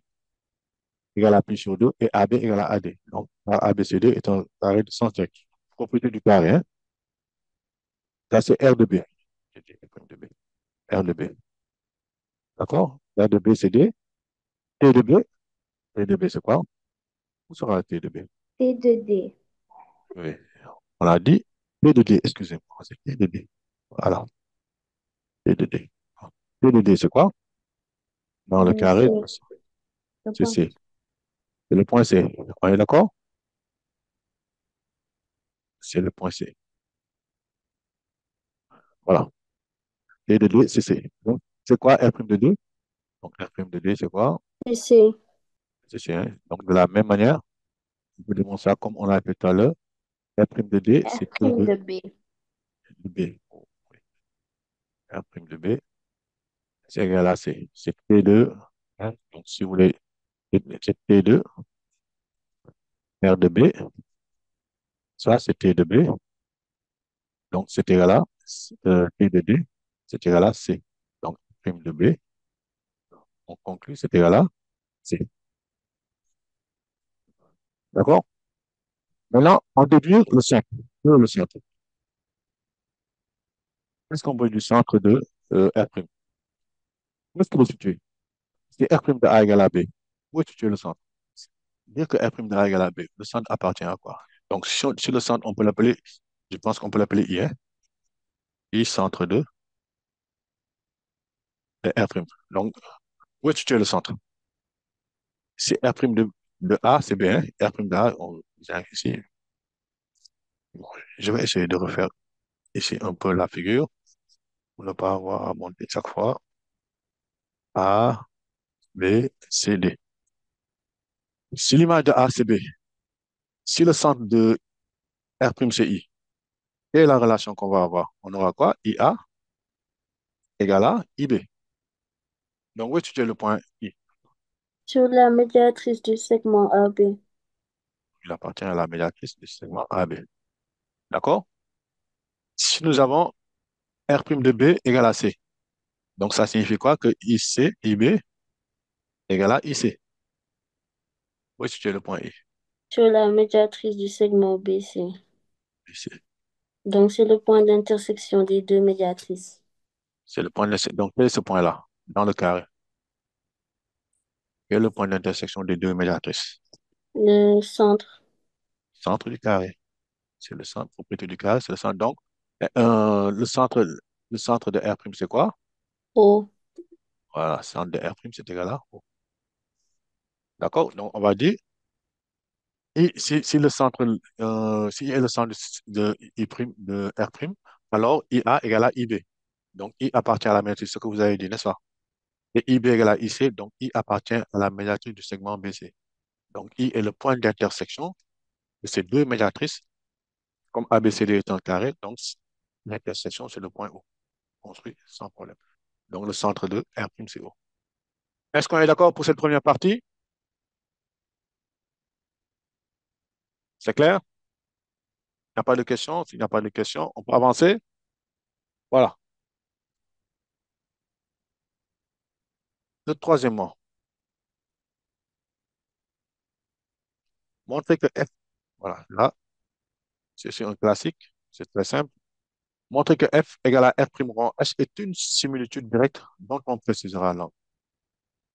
égale à pi sur 2 et AB égale à AD. Donc, ABCD est un carré de sens direct. Propriété du carré, hein? Ça, c'est R de B. J'ai dit R de B. R de B. D'accord? R de B, c'est D. T de B. T de B, c'est quoi? Où sera le T de B? T de D. Oui. On a dit T de D, excusez-moi, c'est T de D. Voilà, T de D. T de D, c'est quoi? Dans le carré, C. Je c'est pense. C. C'est le point C. On est d'accord? C'est le point C. Voilà. T de D, c'est C. Donc, c'est quoi R' de D? Donc, R' de D, c'est quoi? C'est C. C'est C, hein. Donc, de la même manière, on peut démontrer ça comme on l'a fait tout à l'heure. R' de D, R' c'est T de B. de B. R' de B, c'est égal à C. C'est T de, hein. Donc, si vous voulez, c'est T de R de B. Ça, c'est T de B. Donc, c'est égal à T de D, c'est égal à C. Donc, prime de B, on conclut, c'est égal à C. D'accord? Maintenant, on déduit le centre. Le centre. Qu'est-ce qu'on veut du centre de R'? Où est-ce qu'il est situé? Si R' de A égale à B, où est situé le centre? Dire que R' de A égale à B, le centre appartient à quoi? Donc, sur le centre, on peut l'appeler, je pense qu'on peut l'appeler I, hein? I, centre de R'. Donc, où est situé le centre? Si R' de A, c'est B, hein? R' de A, on vient ici. Bon, je vais essayer de refaire ici un peu la figure pour ne pas avoir à monter chaque fois. A, B, C, D. Si l'image de A, c'est B, si le centre de R', c'est I, quelle est la relation qu'on va avoir? On aura quoi? IA égale à IB. Donc, où est situé le point I? Sur la médiatrice du segment AB. Il appartient à la médiatrice du segment AB. D'accord? Si nous avons R' de B égale à C, donc ça signifie quoi? Que IC, IB égale à IC. Où est situé le point I? Sur la médiatrice du segment BC. IC. Donc, c'est le point d'intersection des deux médiatrices. C'est le point de... Donc, quel est ce point-là, dans le carré? Quel est le point d'intersection des deux médiatrices? Le centre. Centre du carré. C'est le centre, propriété du carré, c'est le centre. Donc, le centre de R', c'est quoi? O. Voilà, centre de R', c'est égal à O. D'accord? Donc, on va dire, et si le centre, si est le centre de I', de R', alors IA égale à IB. Donc, I appartient à la médiatrice, ce que vous avez dit, n'est-ce pas? Et IB égale à IC, donc I appartient à la médiatrice du segment BC. Donc, I est le point d'intersection de ces deux médiatrices, comme ABCD est un carré, donc l'intersection, c'est le point O, construit sans problème. Donc, le centre de R', c'est O. Est-ce qu'on est d'accord pour cette première partie? C'est clair? Il n'y a pas de questions? S'il n'y a pas de questions, on peut avancer? Voilà. Le troisièmement, montrer que F, voilà, là, c'est un classique, c'est très simple. Montrer que F égale à R' rond H est une similitude directe dont on précisera là.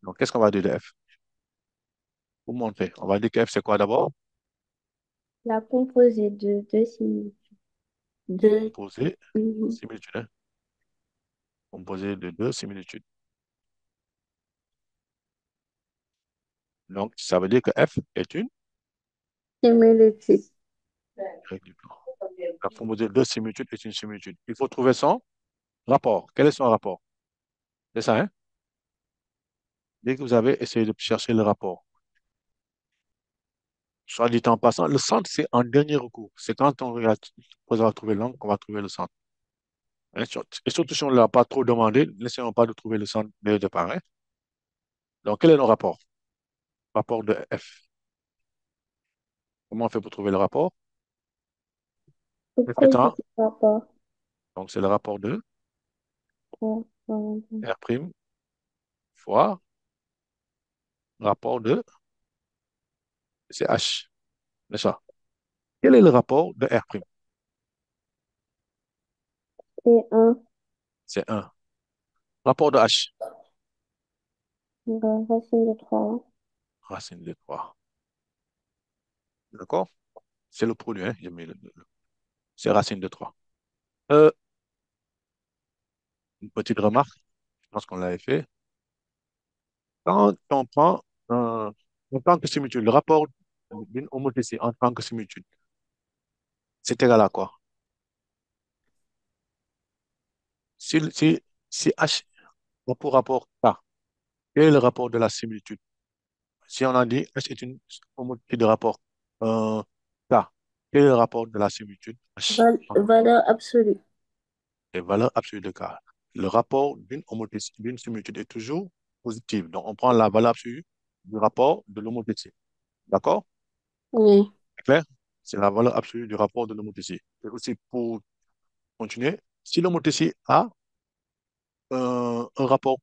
Donc, qu'est-ce qu'on va dire de F? Pour montrer, on va dire que F, c'est quoi d'abord? La composée de deux similitudes. De, Composé, mhm. similitude, hein? Composé de deux similitudes. Donc, ça veut dire que F est une Similitude. règle du plan. La composé de deux similitudes est une similitude. Il faut trouver son rapport. Quel est son rapport? C'est ça, hein? Dès que vous avez essayé de chercher le rapport, soit dit en passant, le centre, c'est en dernier recours. C'est quand on regarde, on va trouver l'angle qu'on va trouver le centre. Hein, et surtout si on ne l'a pas trop demandé, n'essayons pas de trouver le centre dès le départ, hein. Donc, quel est le rapport? Rapport de F. Comment on fait pour trouver le rapport? F Pourquoi il faut étant, qu'il soit pas? donc c'est le rapport de euh, R' fois rapport de, c'est H, n'est-ce pas? Quel est le rapport de R'? et un C'est un. Rapport de H, racine de 3. racine de 3. D'accord? C'est le produit, hein? J'ai mis c'est racine de 3. Euh, une petite remarque, je pense qu'on l'avait fait. Quand on prend en tant que similitude, le rapport d'une homothétie en tant que similitude, c'est égal à quoi? Si, si H a pour rapport K, quel est le rapport de la similitude? Si on a dit H est une homothétie de rapport euh, K, quel est le rapport de la similitude H? Valeur absolue. Les valeurs absolues de K. Le rapport d'une homothétie, d'une similitude est toujours positif. Donc, on prend la valeur absolue du rapport de l'homothétie. D'accord? Oui. C'est clair? C'est la valeur absolue du rapport de l'homothétie. Et aussi, pour continuer, si l'homothétie a un rapport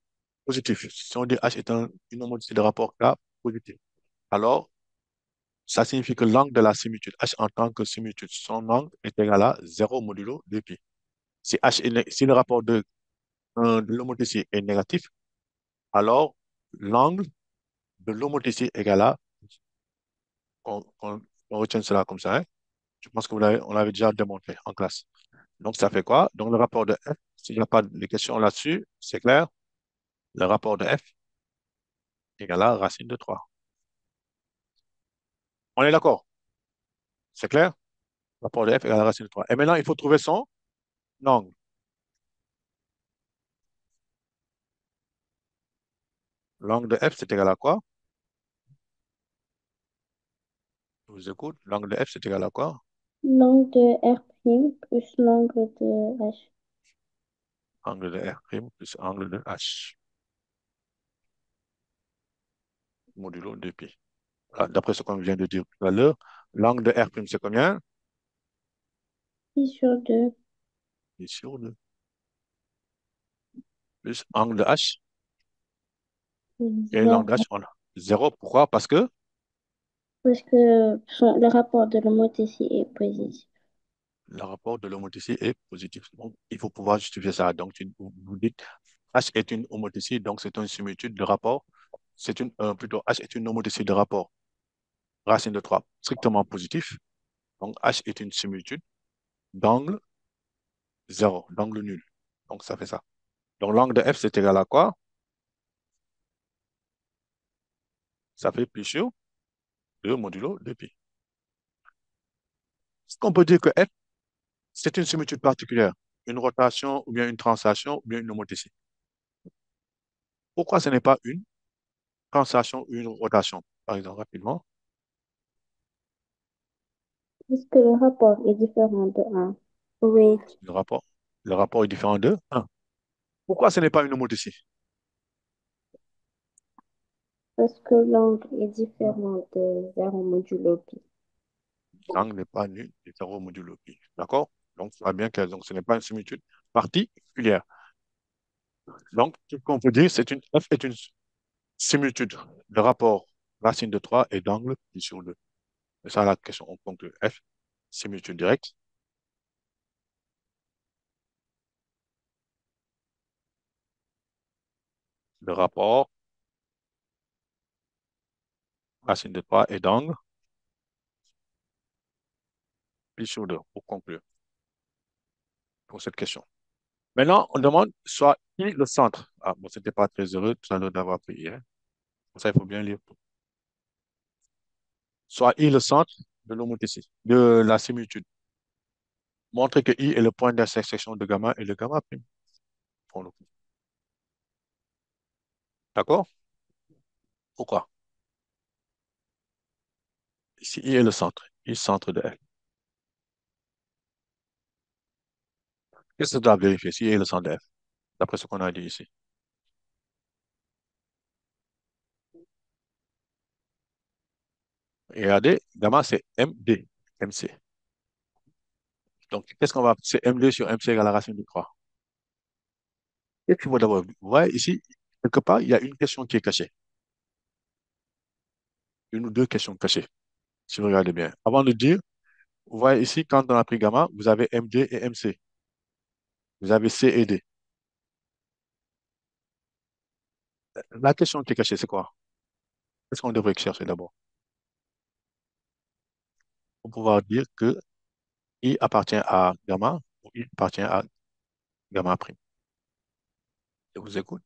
positif, si on dit H est une homothétie de rapport K positif, alors ça signifie que l'angle de la similitude, H en tant que similitude, son angle est égal à 0 modulo 2π. Si le rapport de l'homothétie est négatif, alors l'angle de l'homothétie est égal à, on retient cela comme ça, hein. Je pense que on l'avait déjà démontré en classe. Donc, ça fait quoi? Donc, le rapport de F, s'il n'y a pas de questions là-dessus, c'est clair. Le rapport de F égale à racine de 3. On est d'accord? C'est clair? Rapport de F égale à racine de 3. Et maintenant, il faut trouver son angle. L'angle de F, c'est égal à quoi? Je vous écoute. L'angle de F, c'est égal à quoi? L'angle de R' plus l'angle de H. Angle de R' plus angle de H, modulo 2π. Voilà, d'après ce qu'on vient de dire tout à l'heure, l'angle de R', c'est combien? 6/2. 10 sur 2. Plus angle de H. Et l'angle de H, 0. on a 0. Pourquoi? Parce que, Parce que le rapport de l'homothétie est positif. Le rapport de l'homothétie est positif. Donc, il faut pouvoir justifier ça. Donc, vous dites H est une homothétie, donc c'est une similitude de rapport. Plutôt, H est une homothétie de rapport. Racine de 3 strictement positif. Donc, H est une similitude d'angle zéro, d'angle nul. Donc, ça fait ça. Donc, l'angle de F, c'est égal à quoi? Ça fait pi sur 2 modulo de pi. Est-ce qu'on peut dire que F, c'est une similitude particulière? Une rotation, ou bien une translation, ou bien une homothétie? Pourquoi ce n'est pas une translation ou une rotation? Par exemple, rapidement, Puisque le rapport est différent de un. Oui, le rapport, le rapport est différent de 1. Pourquoi ce n'est pas une homothétie? parce que l'angle est différent de zéro modulo pi. L'angle n'est pas nu de 0 modulo pi. D'accord? Donc, ça va bien que donc, ce n'est pas une similitude particulière. Donc, ce qu'on peut dire, F est une similitude de rapport racine de 3 et d'angle pi sur 2. C'est ça la question. On conclut F, similitude directe, de rapport racine de 3 et d'angle pi sur 2. Pour conclure pour cette question. Maintenant, on demande soit I le centre. Ah, bon, c'était pas très heureux tout à l'heure d'avoir pris I, hein. Pour ça, il faut bien lire. Soit I le centre de l'homothétie, de la similitude. Montrer que I est le point d'intersection de gamma et de gamma prime. Pour le coup. D'accord? Pourquoi? Si I est le centre, I centre de F. Qu'est-ce que tu dois vérifier si I est le centre de F, d'après ce qu'on a dit ici? Et regardez, gamma, c'est MD, MC. Donc, qu'est-ce qu'on va... C'est MD sur MC égale la racine de 3. Qu'est-ce qu'il faut d'abord... Vous voyez, ici, quelque part, il y a une question qui est cachée. Une ou deux questions cachées, si vous regardez bien. Avant de dire, vous voyez ici, quand on a pris gamma, vous avez MD et MC. Vous avez C et D. La question qui est cachée, c'est quoi? Qu'est-ce qu'on devrait chercher d'abord? Pour pouvoir dire que I appartient à gamma ou I appartient à gamma prime. Je vous écoute.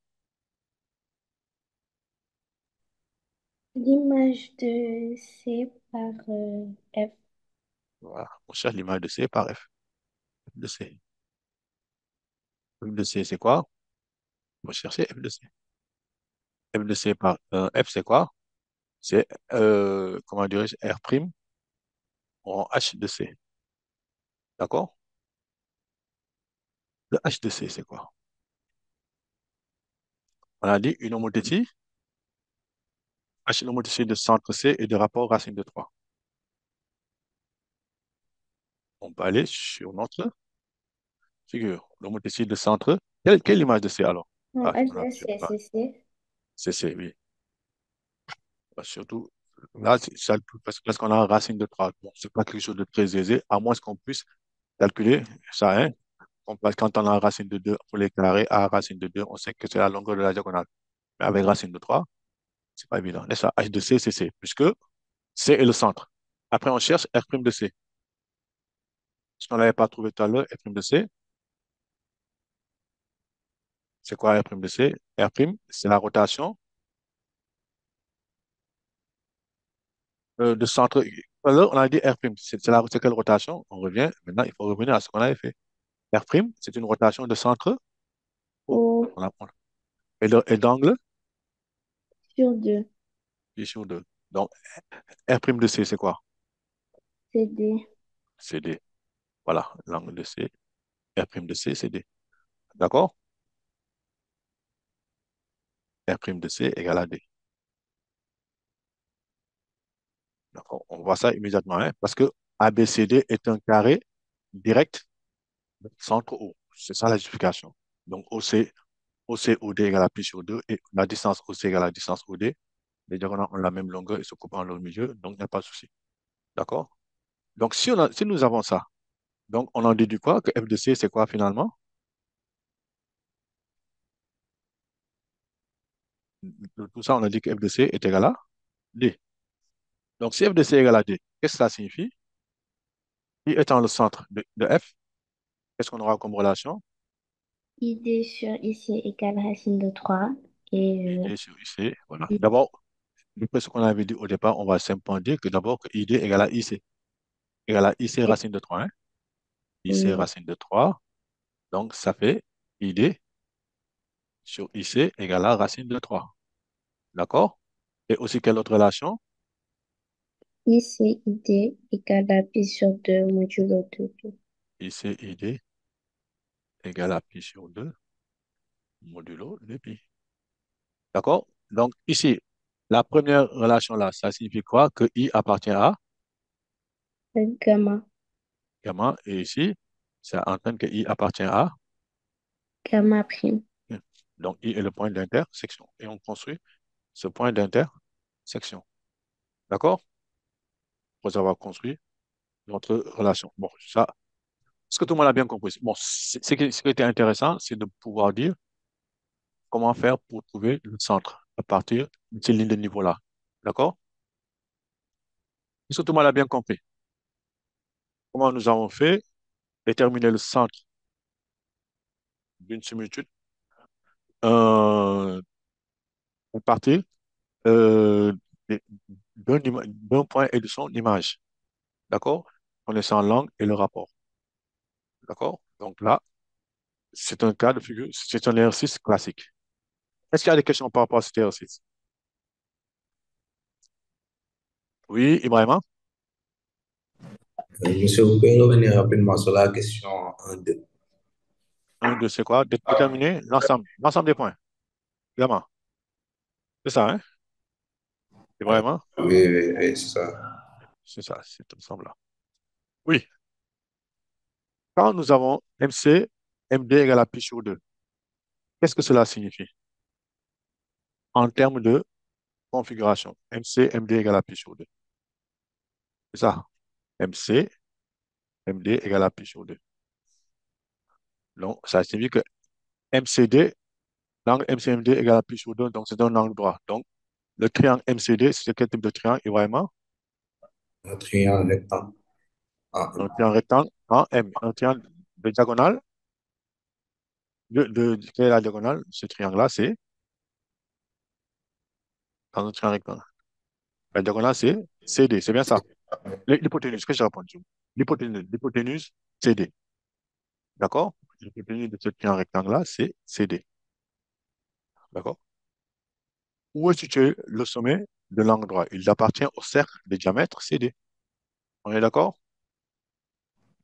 L'image de C par F. Voilà. On cherche l'image de C par F. F de C. F de C, c'est quoi? On va chercher F de C. F de C par F, c'est quoi? C'est, comment dirais-je, R prime en H de C. D'accord? Le H de C, c'est quoi? On a dit une homothétie. H, une homothétie de centre C et de rapport racine de 3. On peut aller sur notre figure. L'homothétie de centre. Quelle image de C alors? Non, Ah, H on a de plusieurs C, images. c'est C. C'est C, oui. Surtout, là, parce qu'on a racine de 3. Bon, c'est pas quelque chose de très aisé, à moins qu'on puisse calculer ça, hein. Quand on a racine de 2 pour les carrés à racine de 2, on sait que c'est la longueur de la diagonale. Mais avec racine de 3, c'est pas évident. N'est-ce pas? H de C, c'est C, puisque C est le centre. Après, on cherche R' de C. Ce qu'on n'avait pas trouvé tout à l'heure, R' de C, c'est quoi R' de C? R', c'est la rotation de centre. Tout à l'heure, on a dit R', c'est quelle rotation? On revient. Maintenant, il faut revenir à ce qu'on avait fait. R', c'est une rotation de centre O. O On apprend. Et d'angle, sur 2. pi sur 2. Donc, R' de C, c'est quoi? C'est D. C'est D. Voilà, l'angle de C. R' de C, c'est D. D'accord? R' de C égale à D. D'accord? On voit ça immédiatement, hein, parce que ABCD est un carré direct centre O. C'est ça la justification. Donc, OD égale à pi sur 2 et la distance OC égale à la distance OD. Les diagonales ont la même longueur et se coupent en leur milieu, donc il n'y a pas de souci. D'accord? Donc, si nous avons ça, Donc, on en déduit quoi? Que f de c, c'est quoi finalement? De tout ça, on a dit que f de c est égal à d. Donc, si f de c est égal à d, qu'est-ce que ça signifie? I étant le centre de f, qu'est-ce qu'on aura comme relation? ID sur IC égale racine de 3 et id sur ic, voilà. I- D'abord, d'après ce qu'on avait dit au départ, on va simplement dire que d'abord que id égale à ic. Égale à ic et- racine de 3, hein? Ic oui, racine de 3. Donc, ça fait id sur ic égale à racine de 3. D'accord? Et aussi, quelle autre relation? ICID égale à pi sur 2 modulo 2pi. Ic id égale à pi sur 2 modulo de pi. D'accord? Donc, ici, la première relation là, ça signifie quoi? Que I appartient à Gamma. gamma. Et ici, ça entraîne que I appartient à. Gamma prime. Donc, I est le point d'intersection. Et on construit ce point d'intersection. D'accord? Pour avoir construit notre relation. Bon, ça, est-ce que tout le monde a bien compris? Bon, ce qui était intéressant, c'est de pouvoir dire comment faire pour trouver le centre à partir de ces lignes de niveau-là. D'accord? Est-ce que tout le monde a bien compris? Comment nous avons fait déterminer le centre d'une similitude à partir euh, de- d'un point et de son image. D'accord? Connaissant l'angle et le rapport. D'accord? Donc là, c'est un cas de figure, c'est un exercice classique. Est-ce qu'il y a des questions par rapport à cet exercice? Oui, Ibrahima? Monsieur, vous pouvez revenir rapidement sur la question 1-2. Un, deux, c'est quoi? Déterminer l'ensemble des points. Évidemment. C'est ça, hein? Ibrahima? Oui, oui, oui, c'est ça. C'est ça, c'est ensemble-là. Oui. Quand nous avons MC, MD égale à pi sur 2, qu'est-ce que cela signifie en termes de configuration? MC, MD égale à pi sur 2. C'est ça. MC, MD égale à pi sur 2. Donc, ça signifie que MCD, l'angle MCMD égale à pi sur 2, donc c'est un angle droit. Donc, le triangle MCD, c'est quel type de triangle, Ibrahima? Un triangle rectangle. Un triangle rectangle en M. Un triangle de diagonale. Quelle est la diagonale? Ce triangle-là, c'est dans un triangle rectangle. La diagonale, c'est CD, c'est bien ça. L'hypoténuse, qu'est-ce que j'ai répondu? L'hypoténuse, CD. D'accord? L'hypoténuse de ce triangle rectangle-là, c'est CD. D'accord? Où est situé le sommet de l'angle droit? Il appartient au cercle de diamètre CD. On est d'accord?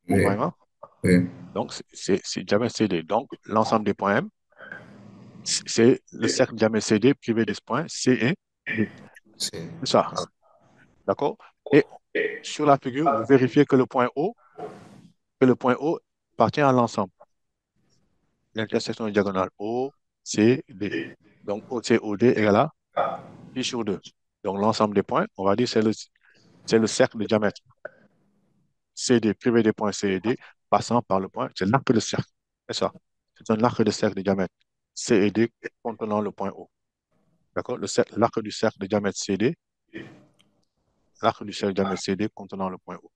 Oui, Ibrahima? oui, Donc, c'est diamètre CD. Donc, l'ensemble des points M, c'est le cercle diamètre CD privé de ce point, C et D. c'est C'est ça. D'accord? Et sur la figure, vous vérifiez que le point O appartient à l'ensemble. L'intersection de diagonale O, C, D. Donc, OC, OD égale à pi sur 2. Donc, l'ensemble des points, on va dire, c'est le cercle de diamètre CD privé des points C et D passant par le point, c'est l'arc de cercle. C'est ça. C'est un arc de cercle de diamètre C et D contenant le point O. D'accord? L'arc du cercle de diamètre CD, l'arc du cercle de diamètre CD contenant le point O.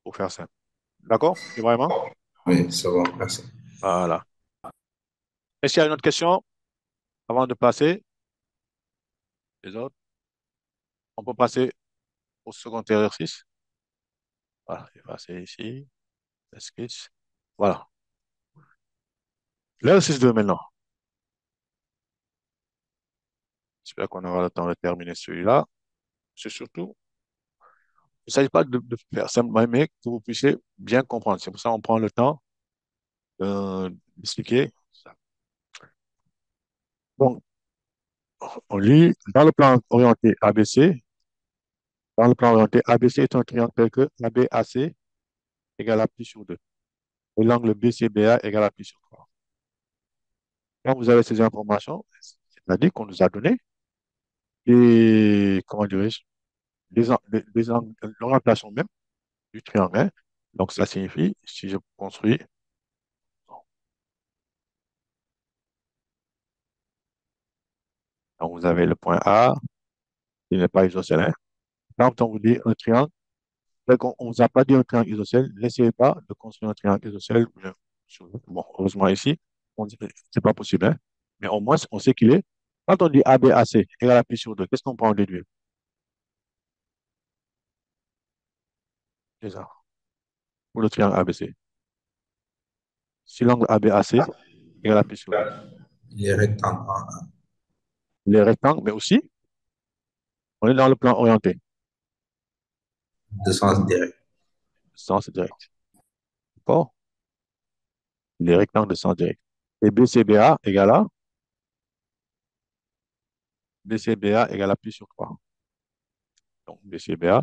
Pour faire simple. D'accord, Ibrahima? oui, c'est bon, merci. Voilà. Est-ce qu'il y a une autre question avant de passer les autres? On peut passer au second exercice. Voilà, je vais passer ici. Esquisse. Voilà. L'exercice 2 maintenant. J'espère qu'on aura le temps de terminer celui-là. C'est surtout, il ne s'agit pas de faire simplement, mais que vous puissiez bien comprendre. C'est pour ça qu'on prend le temps d'expliquer ça. Bon, on lit dans le plan orienté ABC. Dans le plan orienté ABC est un triangle tel que ABAC égale à pi sur 2. Et l'angle BCBA égale à pi sur 3. Quand vous avez ces informations, c'est-à-dire qu'on nous a donné des, comment dirais-je, l'orientation même du triangle, hein. Donc, ça signifie, si je construis, donc vous avez le point A, il n'est pas isocèle. Quand on vous dit un triangle, on ne vous a pas dit un triangle isocèle, n'essayez pas de construire un triangle isocèle. Bon, heureusement ici, on dit que c'est pas possible, hein. Mais au moins, on sait qu'il est. Quand on dit ABAC égale à pi sur 2, qu'est-ce qu'on peut en déduire? Déjà, pour le triangle ABC. Si l'angle ABAC égale à pi sur 2. Les rectangles en A, Les rectangles, mais aussi, on est dans le plan orienté, de sens direct. sens direct. D'accord? Les rectangles de sens direct. Et BCBA égale à BCBA égale à pi sur 3. Donc, BCBA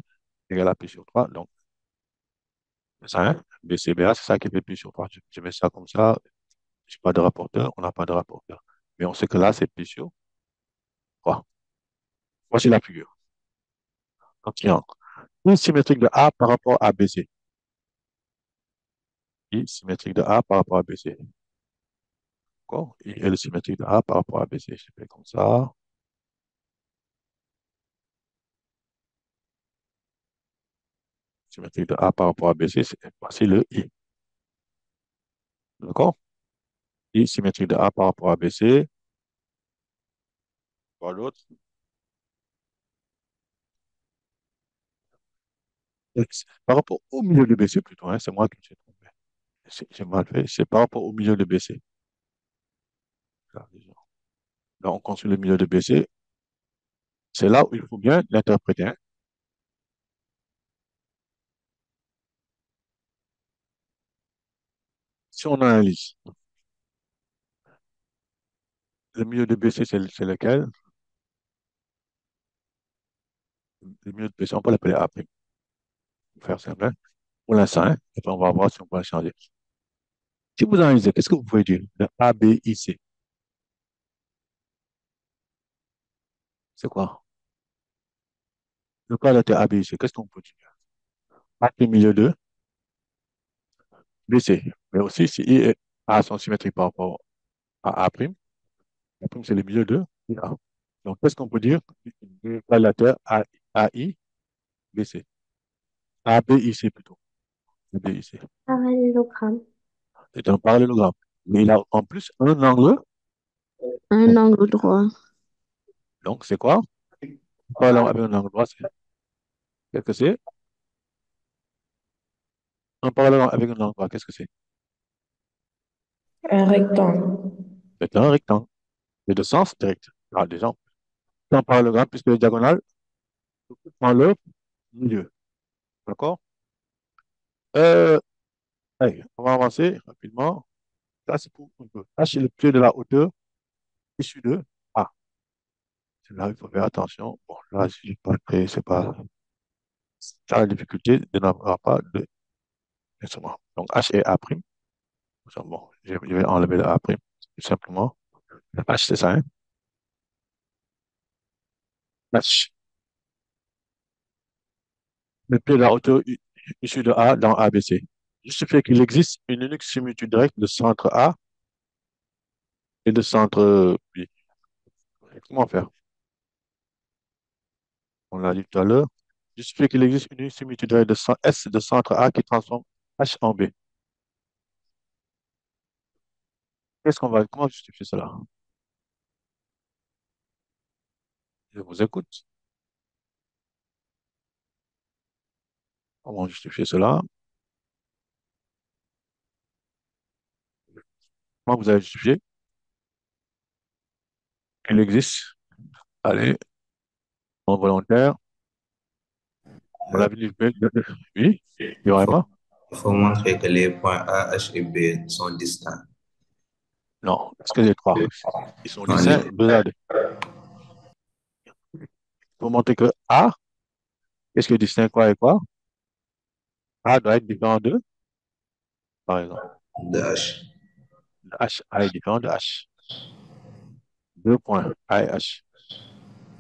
égale à pi sur 3. Donc, c'est ça, hein? BCBA, c'est ça qui fait pi sur 3. Je mets ça comme ça. Je n'ai pas de rapporteur, on n'a pas de rapporteur. Mais on sait que là, c'est pi sur 3. Voici la figure. Un triangle. I symétrique de A par rapport à BC. I symétrique de A par rapport à BC. D'accord? I est le symétrique de A par rapport à BC. Je fais comme ça. Symétrique de A par rapport à BC, voici le I. D'accord? I symétrique de A par rapport à BC. Quoi d'autre? Par rapport au milieu de BC plutôt, hein, c'est moi qui me suis trompé. J'ai mal fait. C'est par rapport au milieu de BC. Là, disons. Là, on construit le milieu de BC. C'est là où il faut bien l'interpréter, hein. Si on analyse, le milieu de BC, c'est lequel? Le milieu de BC, on peut l'appeler A', pour faire simple, hein, pour l'instant, hein. Et puis on va voir si on peut le changer. Si vous analysez, qu'est-ce que vous pouvez dire de A, B, I, C? C'est quoi? Le quadrature A, B, I, C, qu'est-ce qu'on peut dire? A qui est milieu de BC. Mais aussi, si I et A sont symétriques par rapport à A', A', c'est le milieu de A. Donc, qu'est-ce qu'on peut dire du quadrature AI, BC? A, B, I, C plutôt. A, B, I, C. Parallélogramme. C'est un parallélogramme. Mais il a en plus un angle. Un angle droit. Donc, c'est quoi? Un parallélogramme avec un angle droit, qu'est-ce que c'est? Un parallélogramme avec un angle droit, qu'est-ce que c'est? Un rectangle. C'est un rectangle. C'est de sens direct. Ah, déjà, un parallélogramme, puisque les diagonales dans le milieu. D'accord? Euh, allez, on va avancer rapidement. Là, c'est pour un peu. H est le pied de la hauteur issu de A. Là, il faut faire attention. Bon, là, si je pas créé, c'est pas ça la difficulté de n'avoir pas de instrument. Donc, H est A'. Bon, je vais enlever le A', tout simplement. H, c'est ça, hein? H, le pied de la hauteur issu de A dans ABC. Justifie qu'il existe une unique similitude directe de centre A et de centre B. Comment faire? On l'a dit tout à l'heure. Justifie qu'il existe une unique similitude directe de S de centre A qui transforme H en B. Comment justifier cela? Je vous écoute. Comment justifier cela? Comment vous avez justifié qu'il existe? Allez, en volontaire. On l'a vu. Oui, il y Il aurait faut, pas? il faut montrer que les points A, H et B sont distincts. Non, parce que les trois, ils sont Non, distincts, deux à deux. Pour montrer que A, qu'est-ce que distingue quoi et quoi? A doit être différent de, par exemple. de H. H, A est différent de H. Deux points, A et H.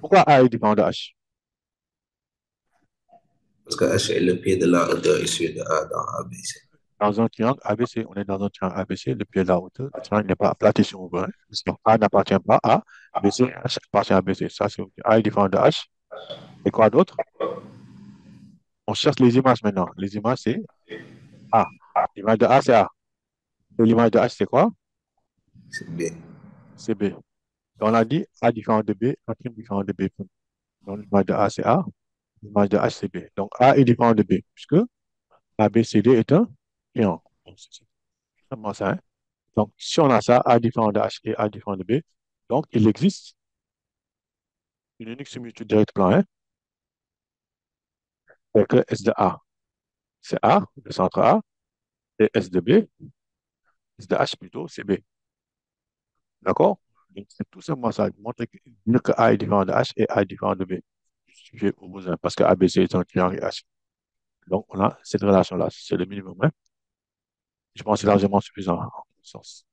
Pourquoi A est différent de H? Parce que H est le pied de la hauteur issue de A dans ABC. Dans un triangle ABC, on est dans un triangle ABC, le pied de la hauteur, le triangle n'est pas aplati si on veut, hein. Donc, A n'appartient pas à BC, H appartient à BC. Ça, c'est OK. A est différent de H. Et quoi d'autre? On cherche les images maintenant. Les images, c'est A. L'image de A, c'est A. Et l'image de H, c'est quoi? C'est B. C'est B. Donc, on a dit A différent de B, A prime différent de B. Donc, l'image de A, c'est A. L'image de H, c'est B. Donc, A est différent de B, puisque ABCD est un triangle. Donc, c'est vraiment ça, hein. Donc, si on a ça, A différent de H et A différent de B, donc il existe une unique similitude directe plan 1 avec que S de A, c'est A, le centre A, et S de B, S de H plutôt, c'est B. D'accord? Donc, c'est tout simplement ça. Montrer dire que A est différent de H et A est différent de B. Justifié au besoin, parce que ABC est un triangle H. Donc, on a cette relation-là. C'est le minimum, hein. Je pense que c'est largement suffisant en ce sens.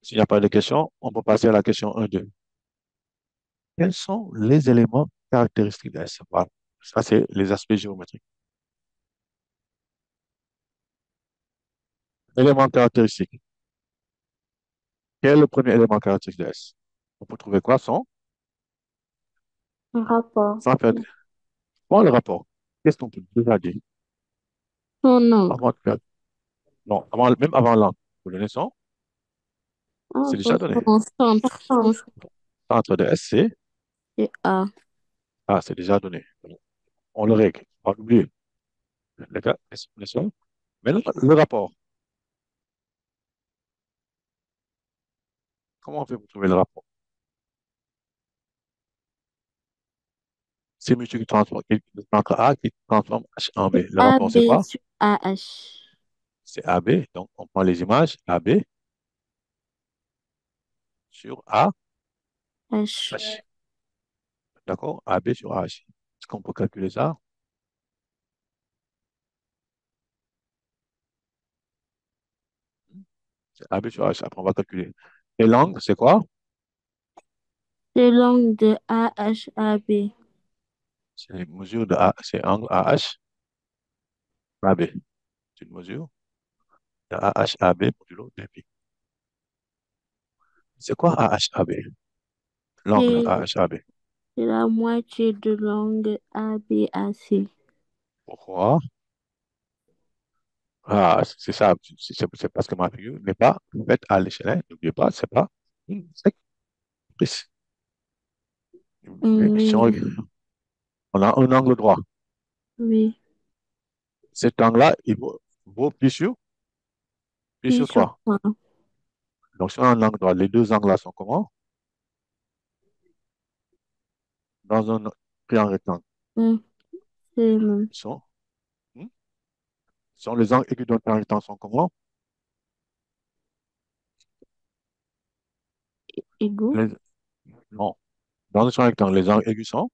S'il n'y a pas de questions, on peut passer à la question 1-2. Quels sont les éléments caractéristiques de S? Voilà. Ça, c'est les aspects géométriques. Éléments caractéristiques. Quel est le premier élément caractéristique de S? On peut trouver quoi Un rapport. sans faire... Bon, le rapport. Qu'est-ce qu'on peut déjà dire? Son angle. Avant de faire... Non, même avant l'angle. Vous donner son, Ah, c'est déjà donné. son centre. Son Centre de S, c'est A. c'est déjà donné. On le règle. On va l'oublier. D'accord? Maintenant, le rapport. Comment on fait pour trouver le rapport? C'est monsieur qui transforme, entre A qui transforme H en B. Le rapport, c'est AB quoi? sur AH. C'est AB. Donc, on prend les images AB sur A, H. H. D'accord? AB sur H. Est-ce qu'on peut calculer ça? C'est AB sur H. Après, on va calculer. Et l'angle, c'est quoi? C'est l'angle de AHAB. C'est une mesure de A, c'est angle AH, AB. C'est une mesure de AH, AB modulo dp. C'est quoi AH, AB? L'angle C'est AH, AB. c'est la moitié de l'angle ABAC. Pourquoi? Ah, c'est ça. C'est parce que ma figure n'est pas faite à l'échelle, hein. N'oubliez pas, c'est pas une sectrice. Mais si Oui, on a un angle droit, oui. cet angle-là, il vaut pi Puis sur sur 3. quoi? Donc, si on a un angle droit, les deux angles-là sont comment? Dans un triangle rectangle. Hmm, c'est le même. Ils sont, hmm? Les angles aigus d'un triangle rectangle sont comment? Égaux. Les- non. Dans un triangle rectangle, les angles aigus sont,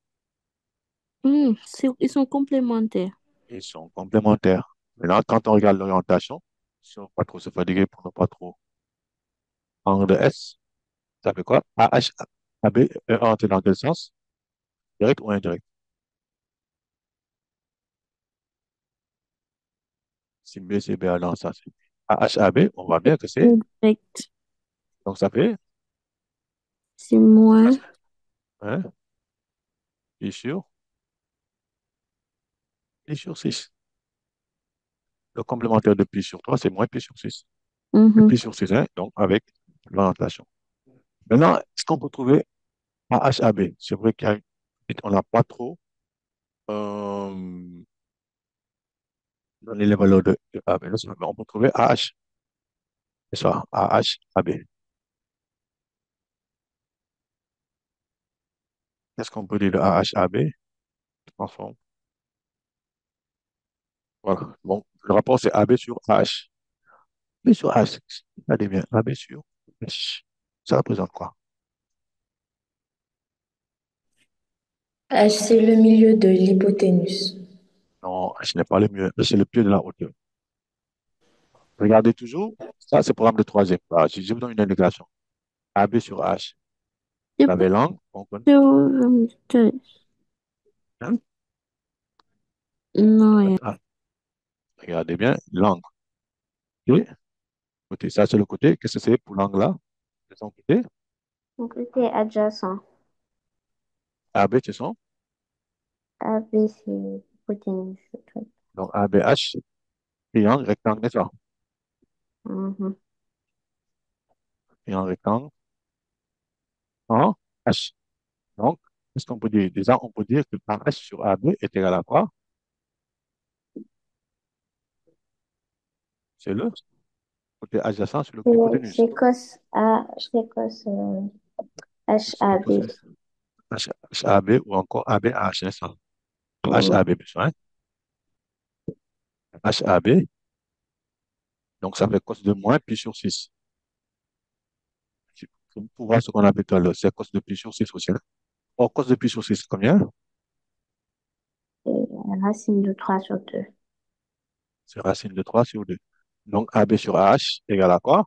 Ils sont complémentaires. ils sont complémentaires. Maintenant, quand on regarde l'orientation, si on ne veut pas trop se fatiguer pour ne pas trop angle de S, ça fait quoi? AH, AB est orienté dans quel sens? Direct ou indirect? Si B, c'est B dans ça. AH, AB, on voit bien que c'est. Direct. Donc, ça fait, C'est moins hein, pi sur, pi sur 6. Le complémentaire de pi sur 3, c'est moins pi sur 6. Le mhm, pi sur 6, hein, donc avec l'orientation. Maintenant, est-ce qu'on peut trouver AH, AB? C'est vrai qu'on n'a pas trop euh, donné les valeurs de AB. Mais on peut trouver AH. C'est ça, AH, AB. Qu'est-ce qu'on peut dire de AH, AB? Transforme. Voilà. Bon, le rapport, c'est AB sur AH. B sur H, regardez bien, AB sur H. Ça représente quoi? H, c'est le milieu de l'hypoténuse. Non, H n'est pas le mieux, c'est le pied de la hauteur. Regardez toujours, ça c'est programme de troisième. Voilà, je vous donne une indication. AB sur H. c'est Vous pas avez l'angle, on connaît. théorème de Thales. Hein? Regardez bien, l'angle. OK? Côté, ça, c'est le côté. Qu'est-ce que c'est pour l'angle là? De son côté. Donc, côté adjacent. AB, c'est son. AB, c'est hypoténuse, le truc. Donc, ABH, triangle, rectangle, n'est-ce pas? Mhm. Triangle, rectangle, en H. Donc, qu'est-ce qu'on peut dire? Déjà, on peut dire que AH sur AB est égal à quoi? C'est le côté adjacent sur l'hypoténuse. C'est cos A, c'est cos C'est HAB. cos HAB ou encore ABH, n'est-ce pas? Mhm. HAB besoin. HAB, donc ça fait cos de moins pi sur 6. Pour voir ce qu'on a vu tout à l'heure, c'est cos de pi sur 6 aussi, hein. Or, cos de pi sur 6, c'est combien? Et racine de 3 sur 2. C'est racine de 3 sur 2. Donc, AB sur AH égale à quoi?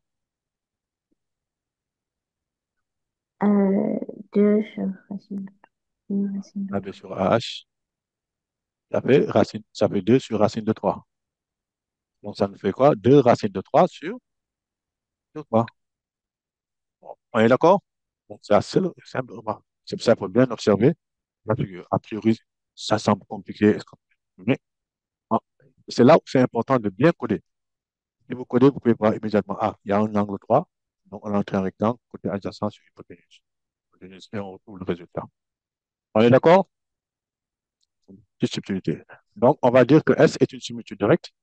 2 sur racine de 3. Racine de AB sur AH, ça fait 2 sur racine de 3. Donc, ça nous fait quoi? 2 racines de 3 sur 3. Bon, on est d'accord? Donc, c'est assez simple. C'est simple, bien observer. La figure. A priori, ça semble compliqué. Mais ah, c'est là où c'est important de bien coder. Si vous codez, vous pouvez voir immédiatement, ah, il y a un angle droit, donc on entre un rectangle, côté adjacent sur hypoténuse. Et on retrouve le résultat. On est d'accord? Petite subtilité. Donc, on va dire que S est une similitude directe.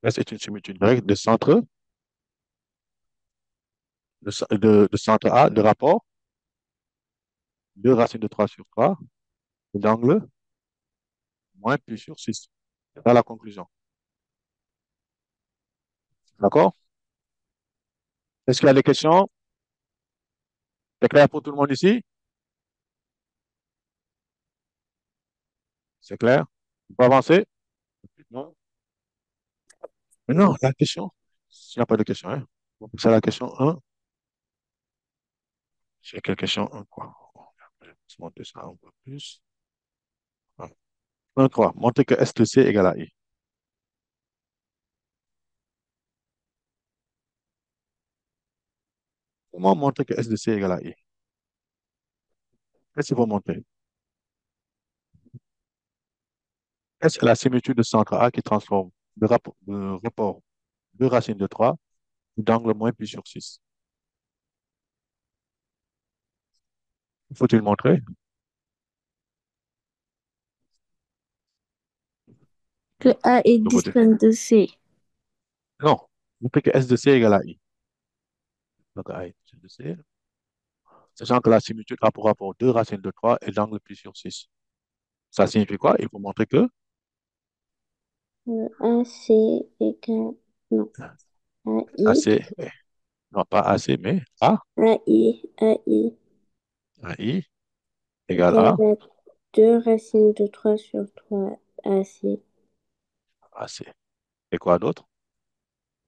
S est une similitude directe de centre, de centre A, de rapport, 2 racines de 3 sur 3, d'angle, moins pi sur 6. C'est ça la conclusion. D'accord? Est-ce qu'il y a des questions? C'est clair pour tout le monde ici? C'est clair? On peut avancer? Non? Maintenant, la question, s'il n'y a pas de question, hein, c'est la question 1. C'est quelle question 1, quoi? Je vais monter ça un peu plus. 1, 3. Montrer que S de C égale à I. Comment montrer que S de C égale à I? Qu'est-ce qu'il faut montrer? S est la similitude de centre A qui transforme de rapport 2 racines de 3 d'angle moins pi sur 6. Faut-il montrer? Que A est De côté. distinct de C. Non. Montrer que S de C égale à I. Donc, A est distinct de C. Sachant que la similitude a pour rapport 2 racines de 3 et l'angle pi sur 6. Ça signifie quoi? Il faut montrer que AC égale, non, AI, AC, non pas AC, mais A, AI AI égale égale à à 2 racines de 3 sur 3 AC. AC. Et quoi d'autre?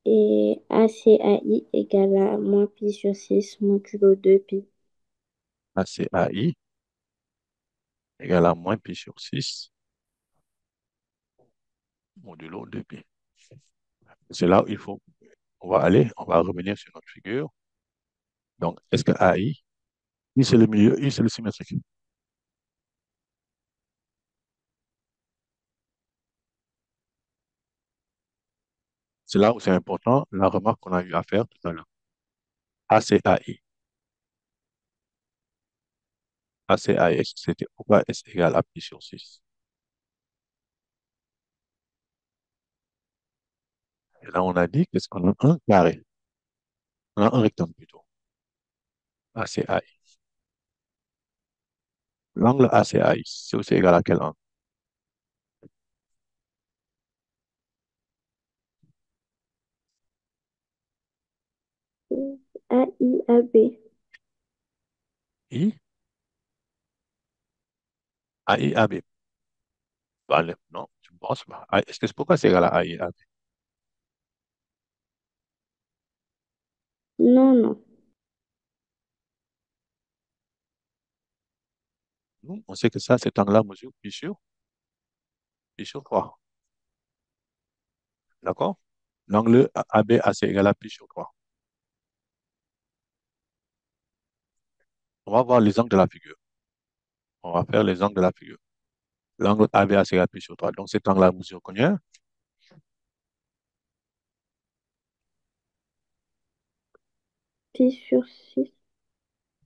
Et ACAI égale à moins pi sur 6 modulo 2 pi. ACAI égale à moins pi sur 6 modulo 2pi. C'est là où on va aller, on va revenir sur notre figure. Donc, est-ce que AI, I c'est le milieu, I c'est le symétrique. C'est là où c'est important, la remarque qu'on a eu à faire tout à l'heure. ACAI. ACAI, c'était pourquoi S égale à pi sur 6. Et là, on a dit qu'est-ce qu'on a un carré. On a un rectangle plutôt. ACAI. L'angle ACAI, c'est aussi égal à quel angle? AIAB. I, AI, AB. Vale, non, je ne pense pas. Est-ce que c'est pourquoi c'est égal à AI, AB? Non, non. Nous, on sait que ça, cet angle-là mesure pi sur 3. D'accord? L'angle ABAC égale à pi sur 3. On va voir les angles de la figure. On va faire les angles de la figure. L'angle ABAC égale à pi sur 3. Donc cet angle-là mesure combien? Pi sur 6.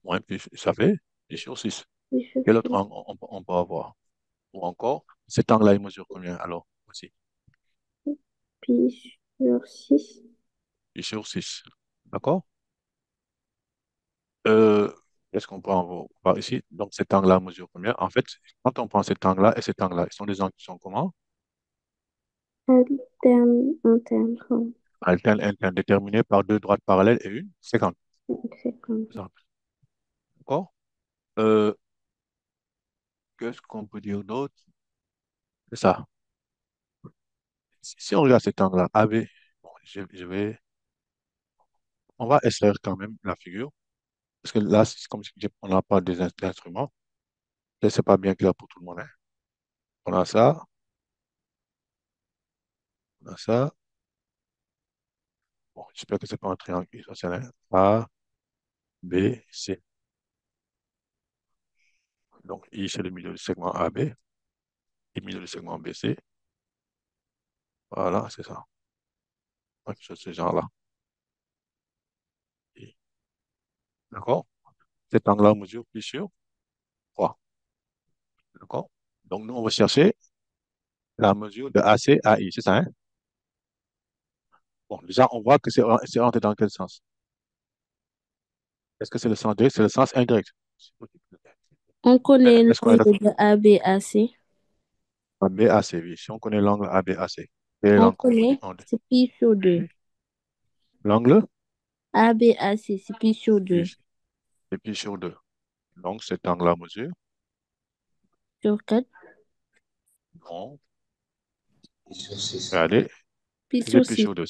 Moins pi, ça fait pi sur 6. Pi sur Quel autre 6. angle on peut avoir? Ou encore, cet angle-là, il mesure combien? Alors, voici, Pi sur 6. pi sur 6. D'accord? Euh, Qu'est-ce qu'on peut en voir ici? Donc cet angle-là mesure combien? En fait, quand on prend cet angle-là et cet angle-là, ils sont des angles qui sont comment? Alterne, interne. Alternes, internes, déterminés par deux droites parallèles et une séquente. C'est comme Exemple. D'accord? Euh, Qu'est-ce qu'on peut dire d'autre? C'est ça. Si on regarde cet angle-là, AB, bon, on va extraire quand même la figure, parce que là, c'est comme si on n'a pas d'instruments. Et c'est pas bien clair pour tout le monde, hein. On a ça, on a ça. Bon, j'espère que c'est pas un triangle isocèle, hein. A, B, C. Donc, I, c'est le milieu du segment AB, et le milieu du segment BC. Voilà, c'est ça. Quelque chose de ce genre-là. D'accord? Cet angle-là mesure plus sur 3. D'accord? Donc, nous, on va chercher la mesure de AC à I, c'est ça, hein? Bon, déjà, on voit que c'est orienté dans quel sens? Est-ce que c'est le sens direct? C'est le sens indirect. On connaît Est-ce qu'on est d'accord? l'angle de ABAC. BAC, oui. Si on connaît l'angle ABAC, quel est On l'angle qu'on connaît, connaît? c'est pi sur 2. Oui. L'angle, ABAC, c'est pi sur 2. oui, c'est pi sur 2. Donc, cet angle-là mesure, Sur 4. bon, Pi sur 6. regardez, Pi c'est sur pi 6. sur 2.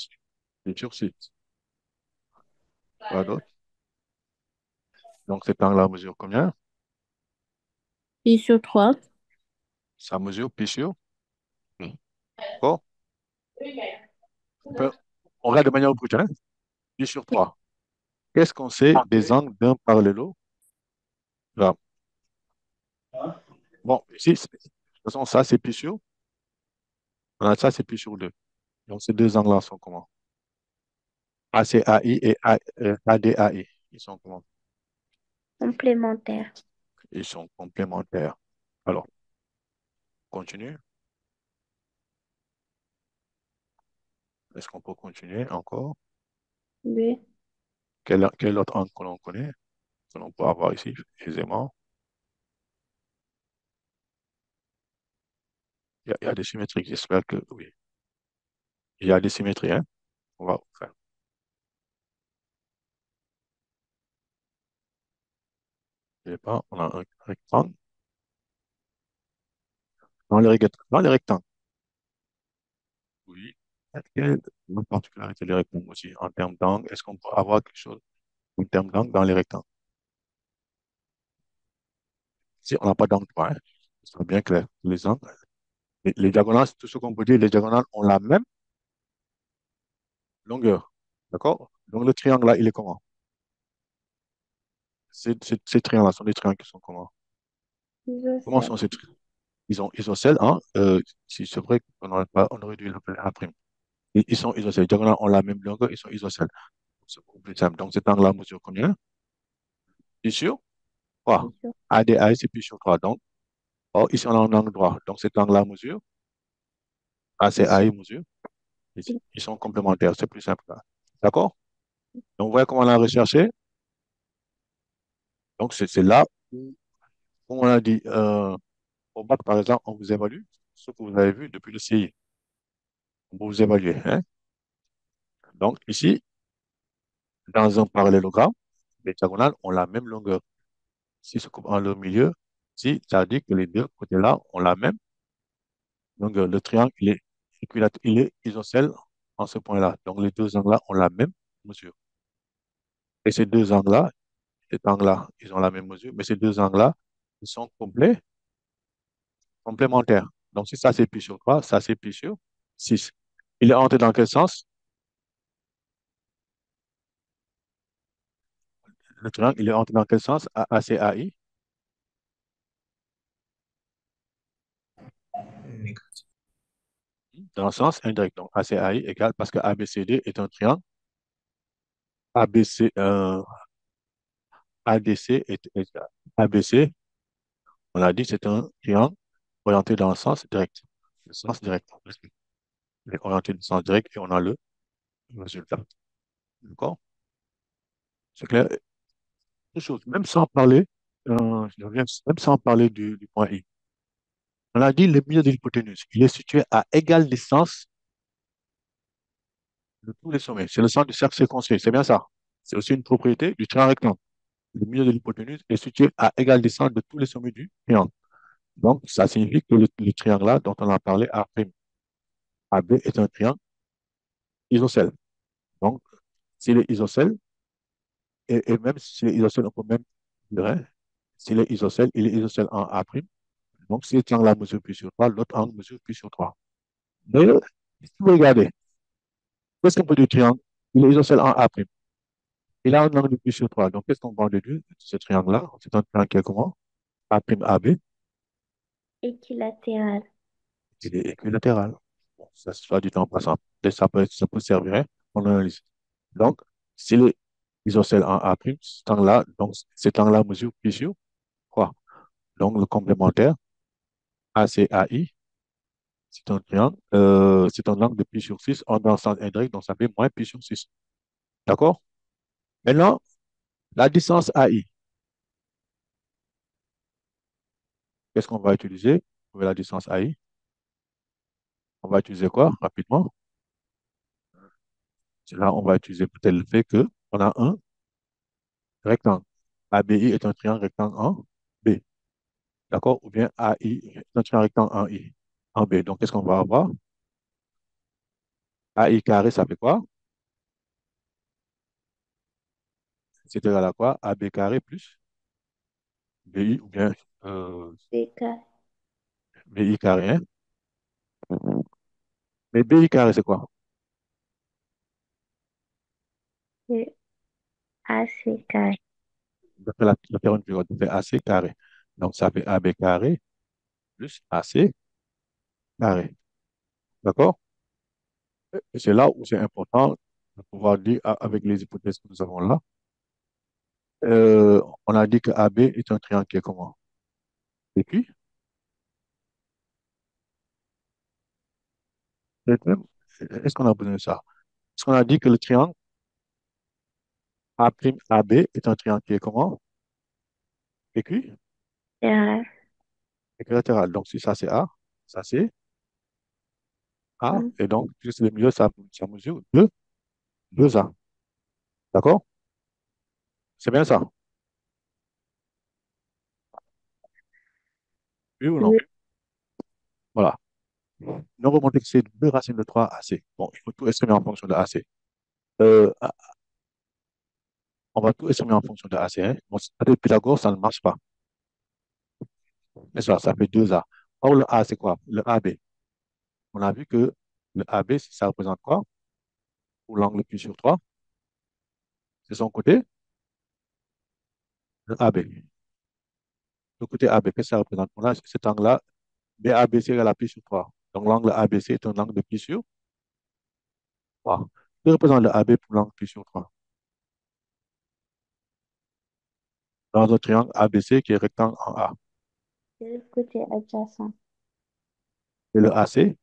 Pi sur 6. Quoi d'autre? Donc, cet angle-là mesure combien? Pi sur 3. Ça mesure pi sur. D'accord? On peut- on regarde de manière brute, hein? Pi sur 3. Qu'est-ce qu'on sait des angles d'un parallélo? Là. Bon, ici, de toute façon, ça, c'est pi sur. On a ça, c'est pi sur 2. Donc, ces deux angles-là sont comment? ACAI et ADAI. Ils sont comment? Complémentaire. Ils sont complémentaires. Alors, continue. Est-ce qu'on peut continuer encore? B. Quel autre angle que l'on connaît, que l'on peut avoir ici aisément? Il y a des symétries. J'espère que oui. Il y a des symétries, hein? On va faire. Je sais pas, on a un rectangle. Dans les rectangles, oui. Quelle est la particularité des rectangles aussi en termes d'angle? Est-ce qu'on peut avoir quelque chose en termes d'angle dans les rectangles? Si on n'a pas d'angle droit, hein, c'est bien clair. Les angles, les diagonales, tout ce qu'on peut dire, les diagonales ont la même longueur. D'accord? Donc le triangle là, il est comment? Ces triangles-là sont des triangles qui sont comment? Comment Isocèle. sont ces triangles? Ils ont isocèle, hein? Si c'est vrai on aurait dû l'appeler A'. Ils sont isocèles. Les diagonales ont la même longueur, ils sont isocèles. C'est beaucoup plus simple. Donc cet angle-là mesure combien? Pi sur 3. Pi sur ADI, c'est pi sur 3. Donc, or, ici, on a un angle droit. Donc cet angle-là mesure. pi sur ACI mesure. pi. Ils sont complémentaires. C'est plus simple là. D'accord? Donc, vous voyez comment on a recherché. Donc, c'est là où, comme on a dit, au bac, par exemple, on vous évalue ce que vous avez vu depuis le CI. On vous évalue, hein? Donc, ici, dans un parallélogramme, les diagonales ont la même longueur. Si se coupe en leur milieu, si ça dit que les deux côtés-là ont la même longueur. Le triangle, il est isocèle en ce point-là. Donc, les deux angles-là ont la même mesure. Et ces deux angles-là, cet angle-là, ils ont la même mesure, mais ces deux angles-là, ils sont complémentaires. Donc, si ça c'est pi sur 3, ça c'est pi sur 6. Il est orienté dans quel sens? Le triangle, il est orienté dans quel sens? ACAI, Négatif. dans le sens indirect. Donc, ACAI égale, parce que ABCD est un triangle, ABC, ADC ABC, on a dit, c'est un triangle orienté dans le sens direct. Le sens direct. Il est orienté dans le sens direct et on a le résultat. D'accord? C'est clair. Autre chose, même sans parler, je reviens, même sans parler du point I. On a dit le milieu de l'hypoténuse. Il est situé à égale distance de tous les sommets. C'est le centre du cercle circonflexe. C'est bien ça. C'est aussi une propriété du triangle rectangle. Le milieu de l'hypoténuse est situé à égale distance de tous les sommets du triangle. Donc, ça signifie que le triangle là, dont on a parlé, AB est un triangle isocèle. Donc, s'il est isocèle, et même s'il est isocèle, on peut même dire, s'il est isocèle, il est isocèle en A'. Donc, si le triangle là mesure pi sur 3, l'autre angle mesure pi sur 3. D'ailleurs, si vous regardez, qu'est-ce qu'on peut du triangle? Il est isocèle en A'. Il a un angle de pi sur 3. Donc, qu'est-ce qu'on va déduire de ce triangle-là? C'est un triangle qui est comment? A', AB, Équilatéral. il est équilatéral. Bon, ça se fait du temps passant. Et ça peut servir hein, en analyse. Donc, s'il est isocèle en A', cet angle-là mesure pi sur 3. Donc, le complémentaire, ACAI, c'est un triangle, c'est un angle de pi sur 6 en dans le sens indirect, donc ça fait moins pi sur 6. D'accord? Maintenant, la distance AI, qu'est-ce qu'on va utiliser pour trouver la distance AI? On va utiliser quoi rapidement? C'est là, on va utiliser peut-être le fait que on a un rectangle. ABI est un triangle rectangle en B. D'accord? Ou bien AI est un triangle rectangle en I, en B. Donc, qu'est-ce qu'on va avoir? AI carré, ça fait quoi? C'est égal à quoi? AB carré plus BI ou bien euh, Déca- BI carré, hein? Mais BI carré, c'est quoi? c'est AC carré. Je vais faire une figure, je fais AC carré. Donc, ça fait AB carré plus AC carré. D'accord? Et c'est là où c'est important de pouvoir dire, avec les hypothèses que nous avons là, on a dit que AB est un triangle qui est comment? Et puis, est-ce qu'on a besoin de ça? Est-ce qu'on a dit que le triangle A'AB est un triangle qui est comment? Équi, Terral. équilatéral. Donc, si ça c'est A, ça c'est A, Hum. et donc, juste le milieu, ça mesure 2 A. D'accord? C'est bien ça? Oui ou non? Oui. Voilà. Nous remontons que c'est 2 racines de 3 AC. Bon, il faut tout exprimer en fonction de AC. Euh, on va tout exprimer en fonction de AC. Hein. Bon, avec Pythagore, ça ne marche pas. Mais ça fait 2A. Or, le A, c'est quoi? Le AB. On a vu que le AB, ça représente quoi? Pour l'angle pi sur 3, c'est son côté, le AB. Le côté AB, qu'est-ce que ça représente? On a cet angle-là, BABC égale à pi sur 3. Donc, l'angle ABC est un angle de pi sur 3. Que représente le AB pour l'angle pi sur 3? Dans un triangle ABC qui est rectangle en A. C'est le côté adjacent. Et le AC,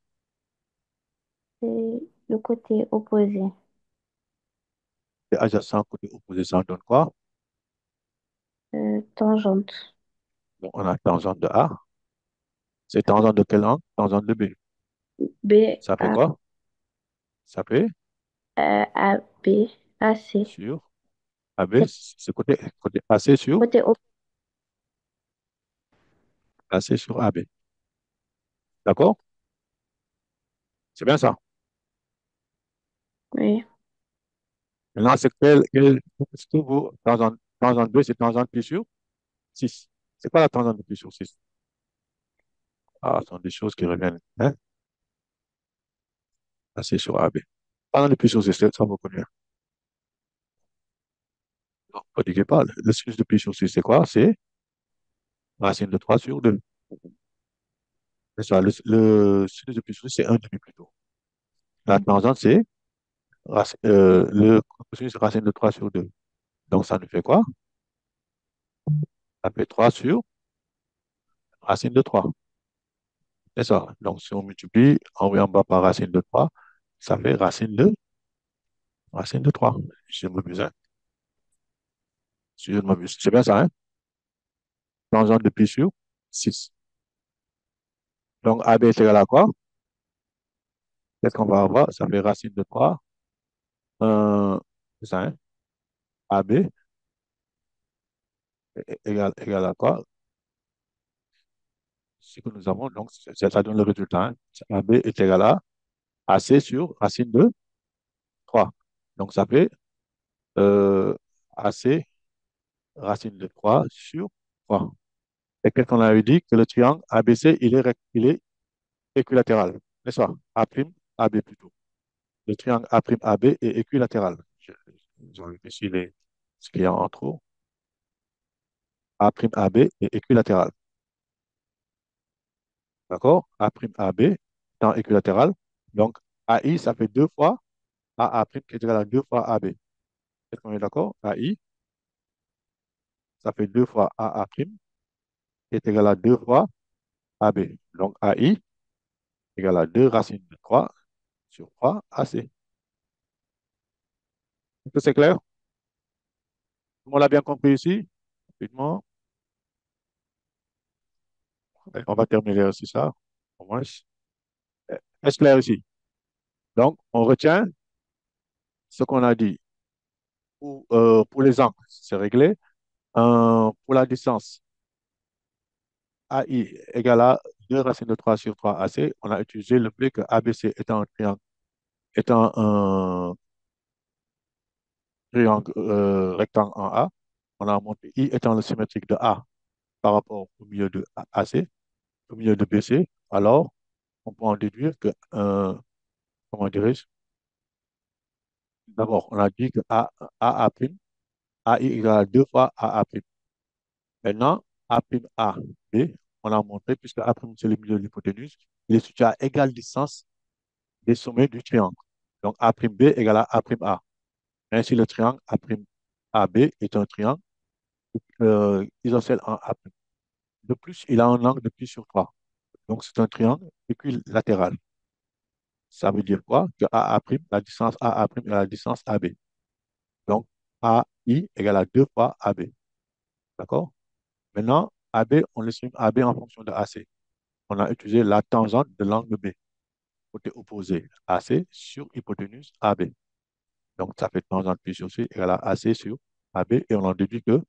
C'est le côté opposé. c'est adjacent côté opposé, ça donne quoi? Tangente. Donc, on a tangente de A. C'est tangente de quel angle? Tangente de B. B, Ça fait A, quoi? Ça fait A, B, A, C. sur AB, C'est c'est côté AC sur côté opposé. AC sur AB. D'accord? C'est bien ça. Oui. Maintenant, est-ce que vous, tangente 2, c'est tangente pi sur 6. C'est quoi la tangente de pi sur 6? Ah, ce sont des choses qui reviennent. Hein? AC sur AB. Pendant le puissance C, ça vous connaît. Ne fatiguez pas. Le sinus de puissance C, c'est quoi? C'est racine de 3 sur 2. C'est ça. Le sinus de puissance C, c'est un demi plutôt. La tangente, c'est le cosinus racine de 3 sur 2. Donc, ça nous fait quoi? Ça fait 3 sur racine de 3. C'est ça. Donc, si on multiplie en haut et en bas par racine de 3, ça fait racine de 3. Je m'abuse, hein. Si je ne m'abuse. C'est bien ça, hein? Tangente de pi sur 6. Donc, AB est égal à quoi? Qu'est-ce qu'on va avoir? Ça fait racine de 3. C'est ça, hein? AB égal à quoi? Ce que nous avons, donc, ça donne le résultat, hein? AB est égal à AC sur racine de 3. Donc, ça fait AC racine de 3 sur 3. Et qu'est-ce qu'on avait dit? Que le triangle ABC, il est équilatéral. N'est-ce pas? A', AB plutôt. Le triangle A'AB est équilatéral. Je réfléchis ce qu'il y a en trop. A'AB est équilatéral. D'accord? A'AB étant équilatéral. Donc, AI, ça fait deux fois AA' qui est égal à deux fois AB. Est-ce qu'on est d'accord? AI, ça fait deux fois AA' qui est égal à deux fois AB. Donc, AI égale à 2 racines de 3 sur 3 AC. Est-ce que c'est clair? Tout le monde l'a bien compris ici? Rapidement. On va terminer aussi ça. Au moins. Est-ce clair ici? Donc, on retient ce qu'on a dit. Pour les angles, c'est réglé. Pour la distance, AI égale à 2 racines de 3 sur 3 AC. On a utilisé le fait que ABC étant un triangle, étant un triangle rectangle en A. On a montré I étant le symétrique de A par rapport au milieu de AC, au milieu de BC. Alors, on peut en déduire que, comment dirais-je, d'abord, on a dit que AA', AI égale à 2 fois AA'. Maintenant, A', B, on a montré, puisque A', c'est le milieu de l'hypoténuse, il est situé à égale distance des sommets du triangle. Donc, A'B égale à A'A. Ainsi, le triangle AB est un triangle isocèle en A'. De plus, il a un angle de pi sur 3. Donc, c'est un triangle équilatéral. Ça veut dire quoi? Que AA', la distance AA' est la distance AB. Donc, AI égale à 2 fois AB. D'accord? Maintenant, AB, on l'estimé AB en fonction de AC. On a utilisé la tangente de l'angle B, côté opposé, AC sur hypoténuse AB. Donc, ça fait tangente pi sur C égale à AC sur AB, et on en déduit que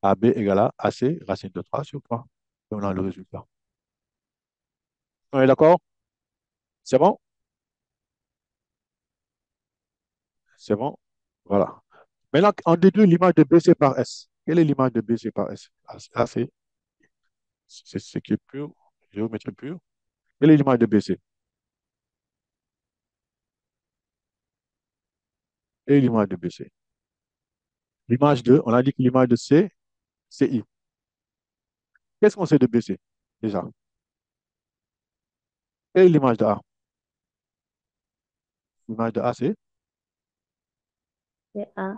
AB égale à AC racine de 3 sur 3. Et on a le résultat. On est d'accord? C'est bon? C'est bon? Voilà. Maintenant, on déduit l'image de BC par S. Quelle est l'image de BC par S? Ça, c'est ce qui est pur, géométrie pure. Quelle est l'image de BC? Quelle est l'image de BC? L'image de, on a dit que l'image de C, c'est I. Qu'est-ce qu'on sait de BC, déjà? Quelle est l'image de A? L'image de A, c'est C'est A.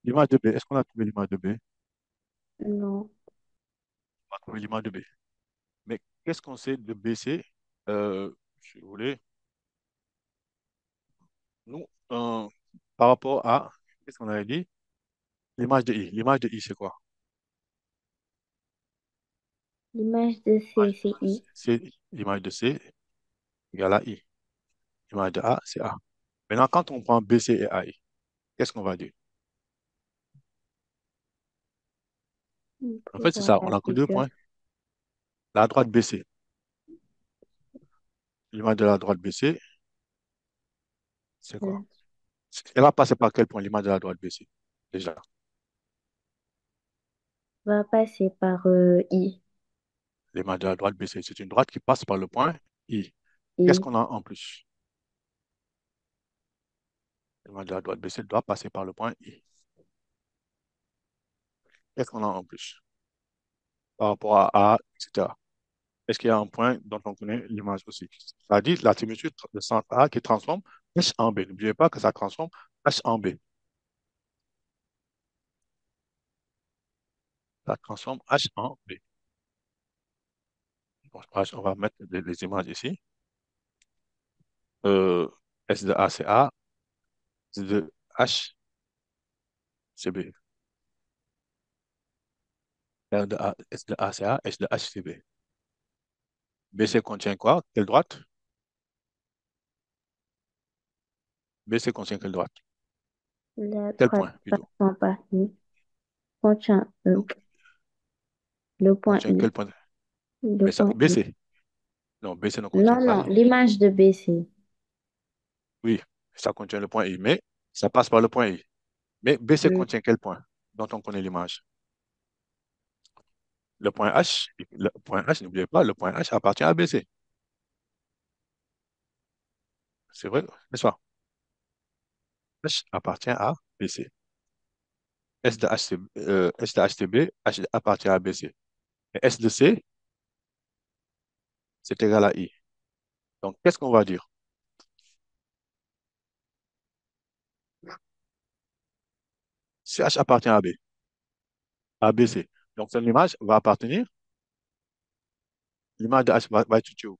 l'image de B. Est-ce qu'on a trouvé l'image de B? Non. On a trouvé l'image de B. Mais qu'est-ce qu'on sait de BC? Euh, si vous voulez, nous, par rapport à, qu'est-ce qu'on avait dit? L'image de I. L'image de I, c'est quoi? L'image de C, c'est I. C'est l'image de C égale à I. L'image de A, c'est A. Maintenant, quand on prend BC et AI, qu'est-ce qu'on va dire? On En fait, peut c'est voir ça. On la n'a que deux figure. points. La droite BC. L'image de la droite BC, c'est quoi? Euh, Elle va passer par quel point, l'image de la droite BC? Déjà. Va passer par I. L'image de la droite BC, c'est une droite qui passe par le point I. Qu'est-ce I. qu'on a en plus? L'image de la droite BC doit passer par le point I. Qu'est-ce qu'on a en plus par rapport à A, etc. Est-ce qu'il y a un point dont on connaît l'image aussi? Ça dit la symétrie de centre A qui transforme H en B. N'oubliez pas que ça transforme H en B. Ça transforme H en B. Bon, on va mettre les images ici. Euh, S de A, c'est A. S de H, c'est B. R de A, S de A, c'est A. S de H, c'est B. BC contient quoi? Quelle droite? BC contient quelle droite? La Quel droite point, plutôt? passant par I contient Donc, le point contient I. quel point? Le Mais ça, point I. BC. Non, BC ne contient Non, pas non, I. l'image de BC. Oui, ça contient le point I, mais ça passe par le point I. Mais BC Le, contient quel point dont on connaît l'image? Le point H, n'oubliez pas, le point H appartient à BC. C'est vrai, n'est-ce pas? H appartient à BC. S de HTB, H appartient à BC. Et S de C, c'est égal à I. Donc, qu'est-ce qu'on va dire? Si H appartient à BC, donc cette image va appartenir, l'image de H va être située où?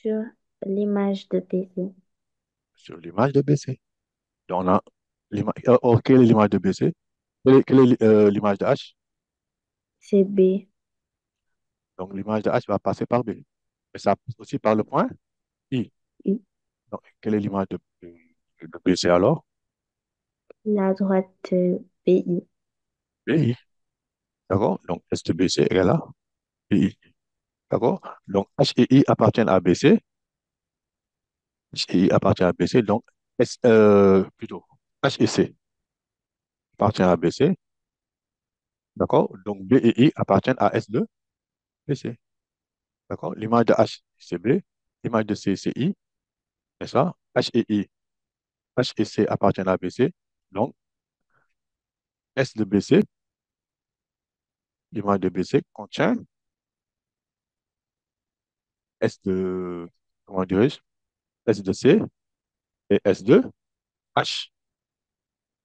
sur l'image de BC. Sur l'image de BC. Donc, on a l'image. Or, quelle est l'image de BC? Quelle est l'image de H? C'est B. Donc, l'image de H va passer par B. Et ça passe aussi par le point I. I. Donc, quelle est l'image de BC alors? La droite BI. BI. D'accord? Donc, S de BC égale à BI. D'accord? Donc, H et I appartiennent à BC. H et I appartiennent à BC. Donc, plutôt, H et C appartiennent à BC. D'accord? Donc, B et I appartiennent à S de BC. D'accord? L'image de H, c'est B. L'image de C, c'est I. C'est ça? H et C appartiennent à BC. Donc, S de BC, l'image de BC contient S de, comment dirais-je? S de C et S de H.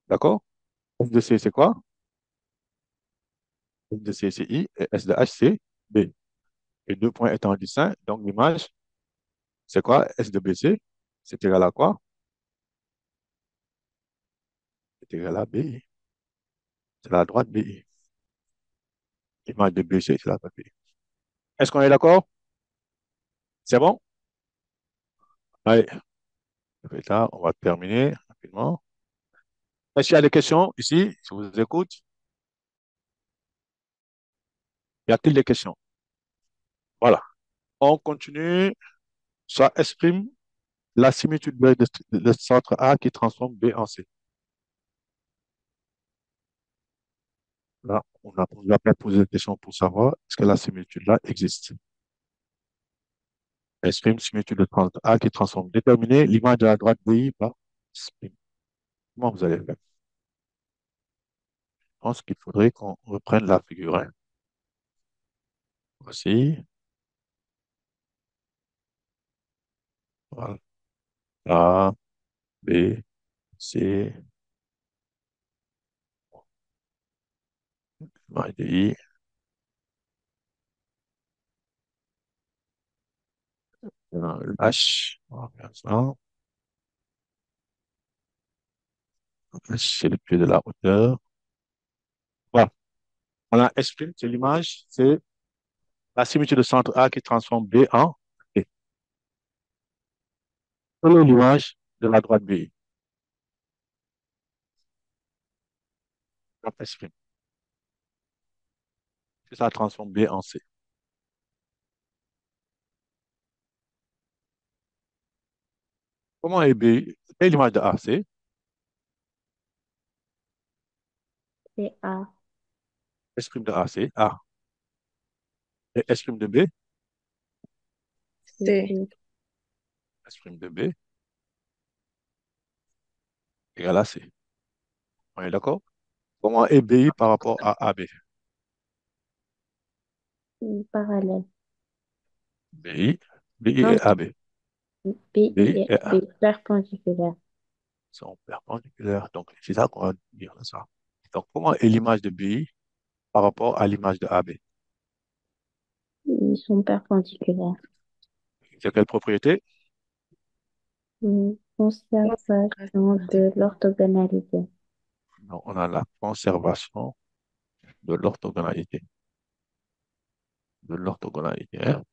D'accord? S de C, c'est quoi? S de C, c'est I et S de H, c'est B. Et deux points étant distincts, donc l'image, c'est quoi? S de BC, c'est égal à quoi? C'est égal à BI. C'est la droite BI. L'image de BC, c'est la droite BI. Est-ce qu'on est d'accord? C'est bon? Allez, plus tard, on va terminer rapidement. Est-ce qu'il y a des questions ici? Je vous écoute. Y a-t-il des questions? Voilà. On continue. Ça exprime la similitude de centre A qui transforme B en C. Là, on va pas poser des questions pour savoir est-ce que la similitude là existe. Exprime similitude de centre A qui transforme. Déterminer l'image de la droite BI par spin. Comment vous allez faire? Je pense qu'il faudrait qu'on reprenne la figure 1. Voici. Voilà. A, B, C, image de I. H. On va faire ça. H, c'est le pied de la hauteur. Voilà. On a exprime, c'est l'image, c'est la similitude de centre A qui transforme B en B. Quelle est l'image de la droite BI? On exprime. Si ça transforme B en C. Comment est B? Quelle est l'image de A? C. C'est A. Exprime de A, C. A. Et exprime de B? C'est C. B. Exprime de B. égale à C. On est d'accord? Comment est BI par rapport à AB? Parallèle. BI, BI Non, et AB. BI et A perpendiculaire. sont perpendiculaires. Donc, c'est ça qu'on va dire ça. Donc, comment est l'image de BI par rapport à l'image de AB? Ils sont perpendiculaires. C'est quelle propriété? Conservation de l'orthogonalité. Donc, on a la conservation de l'orthogonalité. De l'orthogonalité, hein.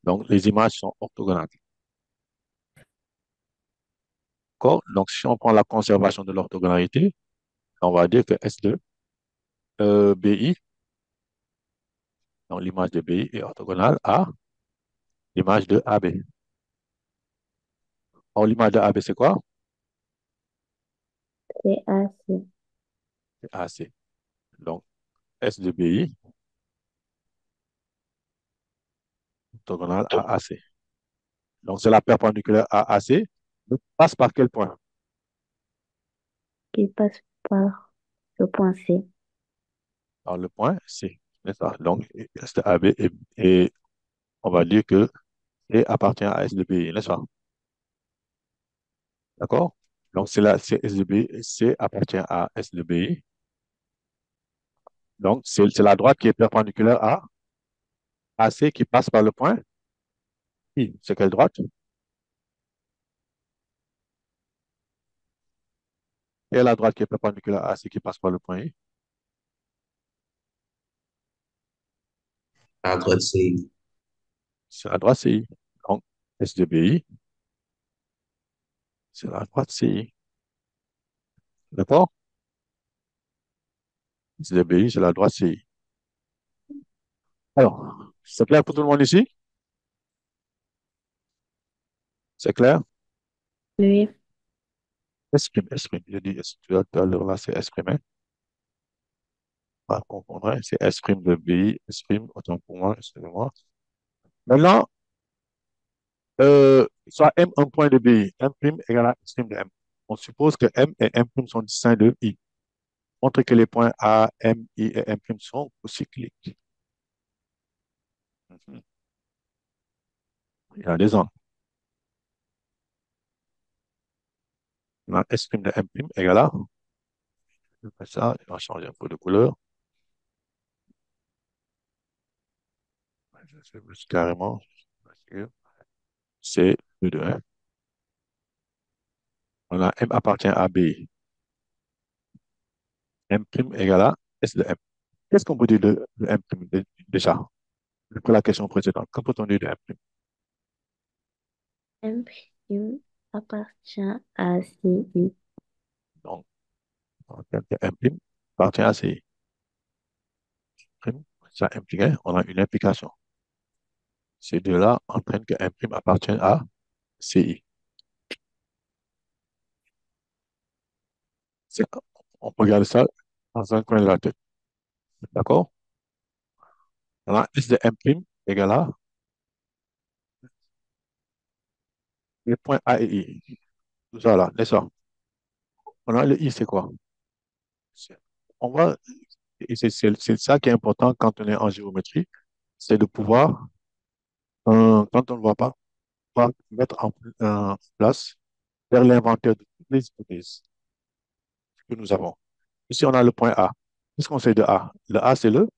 Donc, les images sont orthogonales. D'accord? Donc, si on prend la conservation de l'orthogonalité, on va dire que S2, BI, donc l'image de BI est orthogonale à l'image de AB. Or, l'image de AB, c'est quoi? C'est AC. C'est AC. Donc, S de BI, orthogonale à AC. Donc, c'est la perpendiculaire à AC. Donc, passe par quel point? Qui passe par le point C. Par le point C. C'est ça. Donc, S de AB et on va dire que C appartient à S de BI, n'est-ce pas? D'accord? Donc, c'est S de BI, C appartient à S de BI. Donc, c'est la droite qui est perpendiculaire à AC qui passe par le point I. C'est quelle droite? Et la droite qui est perpendiculaire à AC qui passe par le point I. À droite, c'est C'est la droite CI. Donc, S de BI, c'est la droite CI. D'accord? S de BI, c'est la droite CI. Alors, c'est clair pour tout le monde ici? C'est clair? Oui. Esprime, esprime. Je dis, tu as tout à l'heure là, c'est exprimer. Pas confondre, hein. C'est esprime de BI, esprime, autant pour moi, excusez-moi. Maintenant, soit M un point de BI, M prime égale à esprime de M. On suppose que M et M prime sont distincts de I. Montre que les points A, M, I et M prime sont cycliques. Mhm. Il y a des angles. La S' de M' égale à, je fais ça, on va changer un peu de couleur. Je fais plus carrément, c'est le 2, hein. On a M appartient à B. M' égale à S de M. Qu'est-ce qu'on peut dire de M' déjà? Après la question précédente, que peut-on dire de M'? M' appartient à CI. Donc, on a que M' appartient à C. Ça implique, hein, on a une implication. Ces deux-là entraînent que M' appartient à CI. C'est- On peut regarder ça dans un coin de la tête. D'accord? On a S de M' égale à les points A et I. Tout ça là, n'est-ce pas? On a le I, c'est quoi? C'est- On va, et c'est ça qui est important quand on est en géométrie, c'est de pouvoir, quand on ne voit pas, pouvoir mettre en place, faire l'inventaire de toutes les hypothèses que nous avons. Ici, on a le point A. Qu'est-ce qu'on sait de A? Le A, c'est le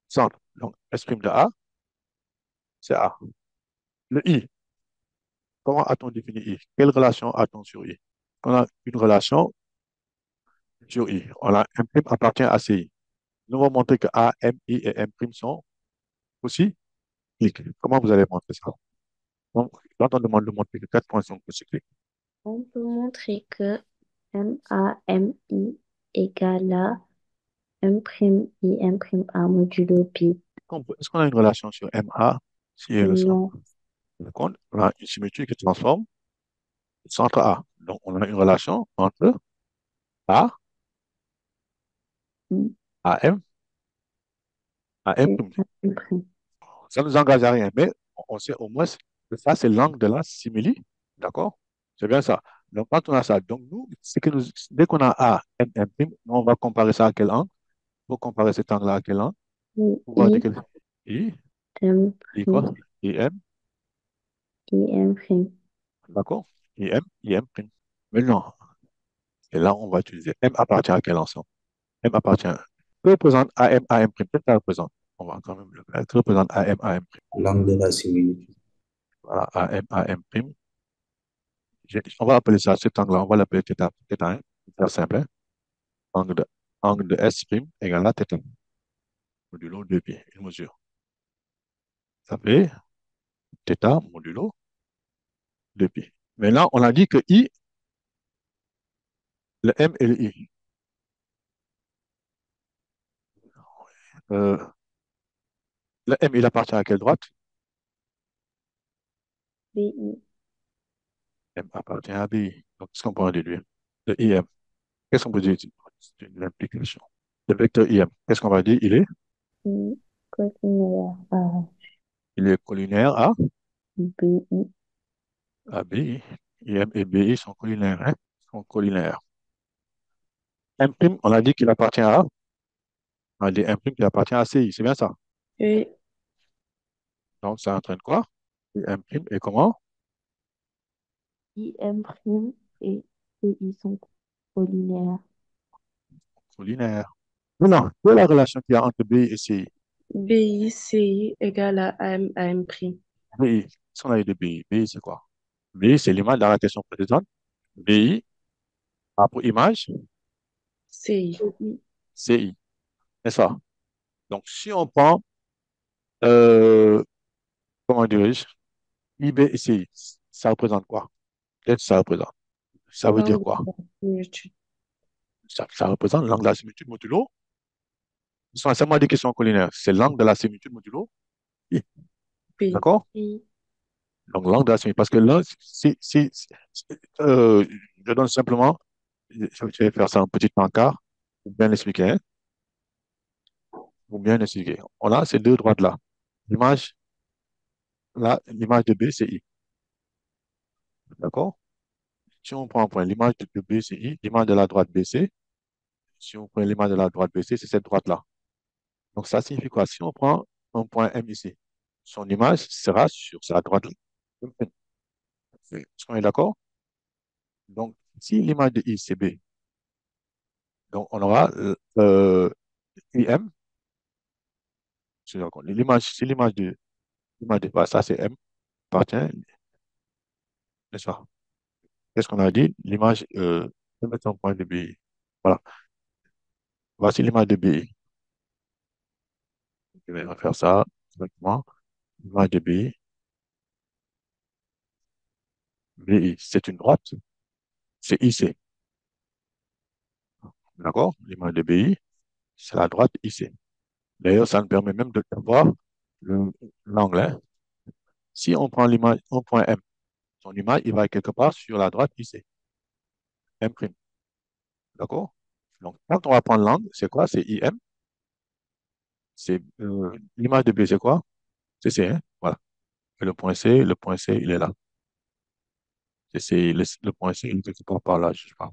centre. Donc, S' de A, c'est A. Le I, comment a-t-on défini I? Quelle relation a-t-on sur I? On a une relation sur I. On a M' appartient à CI. Nous allons montrer que A, M, I et M' sont aussi cycliques. Comment vous allez montrer ça? Donc, quand on demande de montrer que 4 points sont cycliques, On peut montrer que MAMI égale à M'I modulo pi. est-ce qu'on a une relation sur MA si est le centre? Non. Donc, on a une symétrie qui transforme le centre A. Donc, on a une relation entre A, I AM, et AM'. M'. Ça ne nous engage à rien, mais on sait au moins que ça, c'est l'angle de la simili. D'accord? C'est bien ça. Donc, quand on a ça, donc nous, dès qu'on a A, M, M', on va comparer ça à quel angle? Pour comparer cet angle-là à quel angle? Pour voir de I, quel... I, M, I quoi? prime, I, M, I, M, prime. d'accord? I, M'. Maintenant, et là, on va utiliser M appartient à quel ensemble? M appartient. Que représente AM, AM'? Qu'est-ce que ça représente? On va quand même le faire. Que représente AM, AM'? L'angle de la similitude. Voilà, AM, AM'. On va appeler ça, cet angle-là, on va l'appeler θ, θ1, pour faire simple, hein. Angle de, angle de S' égale à θ, modulo 2π, une mesure. Ça fait θ modulo 2π. Maintenant, on a dit que I, le M et le I. Euh, le M, il appartient à quelle droite? BI, M appartient à BI. Donc, qu'est-ce qu'on peut en déduire? Le IM. Qu'est-ce qu'on peut dire? C'est une implication. Le vecteur IM, qu'est-ce qu'on va dire? I, cosinaire A, Il est collinaire BI, à BI. IM et BI sont collinaires, hein? Sont collinaires. M', on a dit qu'il appartient à, on a dit M' qui appartient à CI, c'est bien ça? E, Donc, ça entraîne quoi? M' est comment? I, M, prime et CI sont collinaires. Collinaire. Maintenant, quelle est la relation qu'il y a entre BI et CI? BICI égale à AM, AM'. BI, ce qu'on a eu de BI, BI c'est quoi? BI, c'est l'image dans la question précédente. BI a pour image CI. CI, CI, c'est ça. Donc, si on prend, euh, comment dirais-je, IB et CI, ça représente quoi? Qu'est-ce que ça représente? Ça veut dire L'angle quoi? de la similitude. Ça représente l'angle de la similitude modulo. Ce sont seulement des questions collinaires. C'est l'angle de la similitude modulo I. P. D'accord? I, Donc, l'angle de la similitude. Parce que là, je donne simplement, je vais faire ça en petit encart pour bien l'expliquer, hein, pour bien expliquer. On a ces deux droites-là. L'image, là, l'image de B, c'est I. D'accord? Si on prend un point, l'image de B, c'est I. L'image de la droite BC, si on prend l'image de la droite BC, c'est cette droite-là. Donc, ça signifie quoi? Si on prend un point M ici, son image sera sur sa droite-là. Est-ce qu'on est d'accord? Donc, si l'image de I, c'est B, donc on aura IM, l'image, si l'image de, voilà, ça c'est M, appartient, n'est-ce pas? Qu'est-ce qu'on a dit? L'image, je vais mettre un point de BI. Voilà. Voici l'image de BI. Je vais refaire ça directement. L'image de BI. BI, c'est une droite. C'est IC. D'accord? L'image de BI, c'est la droite IC. D'ailleurs, ça nous permet même de voir le- l'angle, hein. Si on prend l'image, un point M, son image, il va être quelque part sur la droite IC. M'. D'accord? Donc, quand on va prendre l'angle, c'est quoi? C'est IM. C'est l'image de B, c'est quoi? C'est C, hein? Voilà. Et le point C, il est là. Le point C, il est quelque part par là, je sais pas.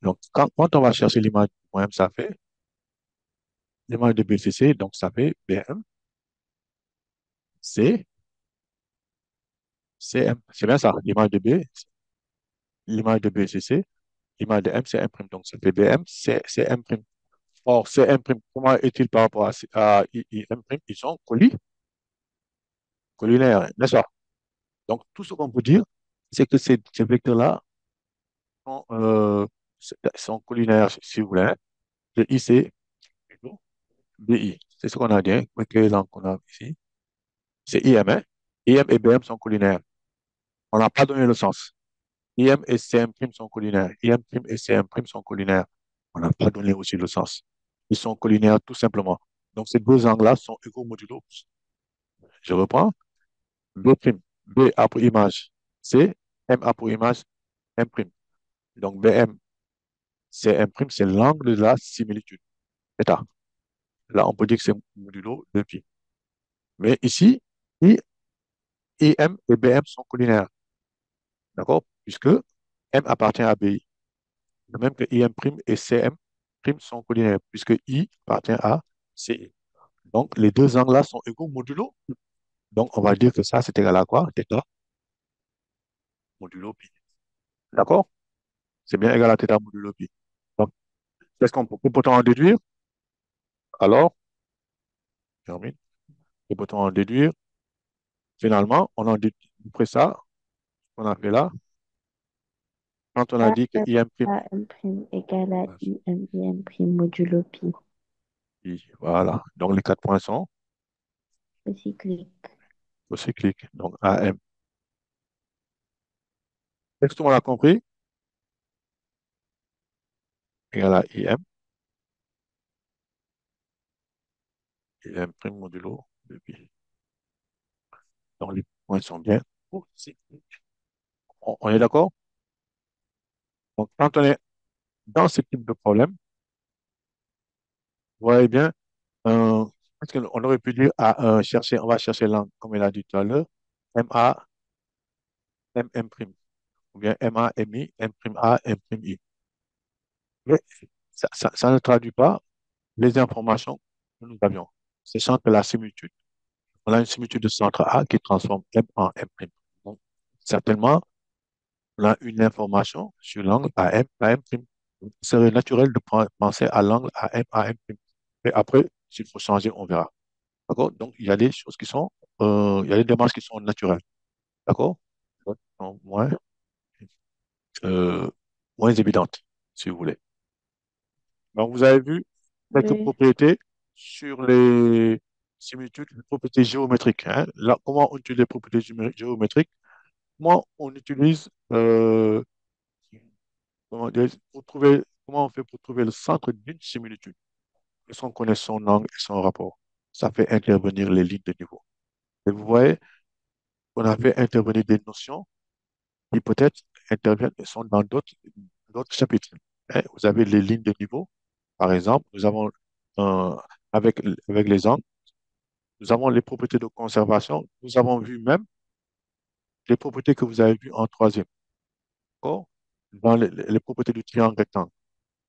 Donc, quand on va chercher l'image du point M, ça fait l'image de BCC, donc ça fait BM, C, CM. C'est bien ça, l'image de B, l'image de BCC, l'image de M, c'est M'. Donc, ça fait BM, c'est M'. Or, c'est M', comment est-il par rapport à M'? Ils sont collinaires, n'est-ce pas? Donc, tout ce qu'on peut dire, c'est que ces vecteurs-là sont, sont collinaires, si vous voulez, hein. Le I, c'est plutôt BI. C'est ce qu'on a dit, hein, avec les langues qu'on a ici. C'est IM, hein. IM et BM sont collinaires. On n'a pas donné le sens. IM et CM' sont collinaires. IM' et CM' sont collinaires. On n'a pas donné aussi le sens. Ils sont collinaires tout simplement. Donc, ces deux angles-là sont égaux modulo. Je reprends. B', B a pour image C, M a pour image M'. Donc, BM, CM', c'est l'angle de la similitude. C'est ça. Là, on peut dire que c'est modulo de pi. Mais ici, I, IM et BM sont collinaires. D'accord? puisque M appartient à BI. De même que IM' et CM' sont collinaires, puisque I appartient à CI. Donc, les deux angles-là sont égaux modulo. Donc, on va dire que ça, c'est égal à quoi? Θ modulo pi. D'accord? C'est bien égal à θ modulo pi. Donc, qu'est-ce qu'on peut en déduire? Alors, je termine. Que peut-on en déduire? Finalement, on en déduit après ça, qu'on a fait là, quand on a dit que IM', AM' égale à IM modulo pi. voilà. Donc, les 4 points sont Cyclique. cycliques. Donc, AM. Est-ce que tout le monde a compris? Égal à IM' modulo de pi. Donc, les points sont bien cycliques. On est d'accord? Donc, quand on est dans ce type de problème, vous voyez bien, parce qu'on aurait pu dire chercher, on va chercher l'angle, comme il a dit tout à l'heure, MA, MM', ou bien MA, MI, M'A, M'I. Mais ça ne traduit pas les informations que nous avions. C'est que la similitude. On a une similitude de centre A qui transforme M en M'. Donc, certainement, on a une information sur l'angle AM à M'. Il serait naturel de penser à l'angle AM à M'. Mais après, s'il faut changer, on verra. D'accord? Donc, il y a des choses qui sont, il y a des démarches qui sont naturelles. D'accord? D'autres sont euh, moins évidentes, si vous voulez. Donc, vous avez vu quelques Oui. propriétés sur les similitudes, les propriétés géométriques. Hein. Là, comment on utilise les propriétés géométriques? Comment on utilise, comment on fait pour trouver le centre d'une similitude? Est-ce qu'on connaît son angle et son rapport? Ça fait intervenir les lignes de niveau. Et vous voyez, on a fait intervenir des notions qui peut-être interviennent et sont dans d'autres chapitres. Hein. Vous avez les lignes de niveau. Par exemple, nous avons, euh, avec les angles, nous avons les propriétés de conservation. Nous avons vu même les propriétés que vous avez vues en troisième. D'accord? Dans les propriétés du triangle rectangle,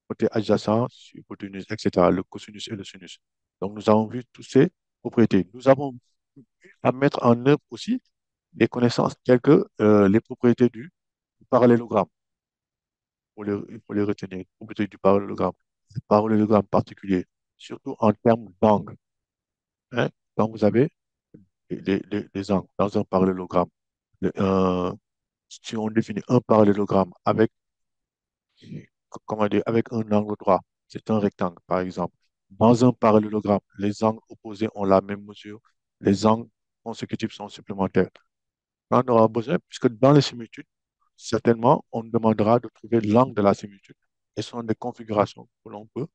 côté adjacent, hypoténuse, etc., le cosinus et le sinus. Donc, nous avons vu toutes ces propriétés. Nous avons vu à mettre en œuvre aussi des connaissances telles que les propriétés du parallélogramme. Il faut les retenir, les propriétés du parallélogramme. Le parallélogramme particulier, surtout en termes d'angle. Hein? Quand vous avez les angles dans un parallélogramme, le- euh, si on définit un parallélogramme avec, comment dire, avec un angle droit, c'est un rectangle, par exemple. Dans un parallélogramme, les angles opposés ont la même mesure, les angles consécutifs sont supplémentaires. On aura besoin, puisque dans les similitudes, certainement, on nous demandera de trouver l'angle de la similitude. Et ce sont des configurations que l'on peut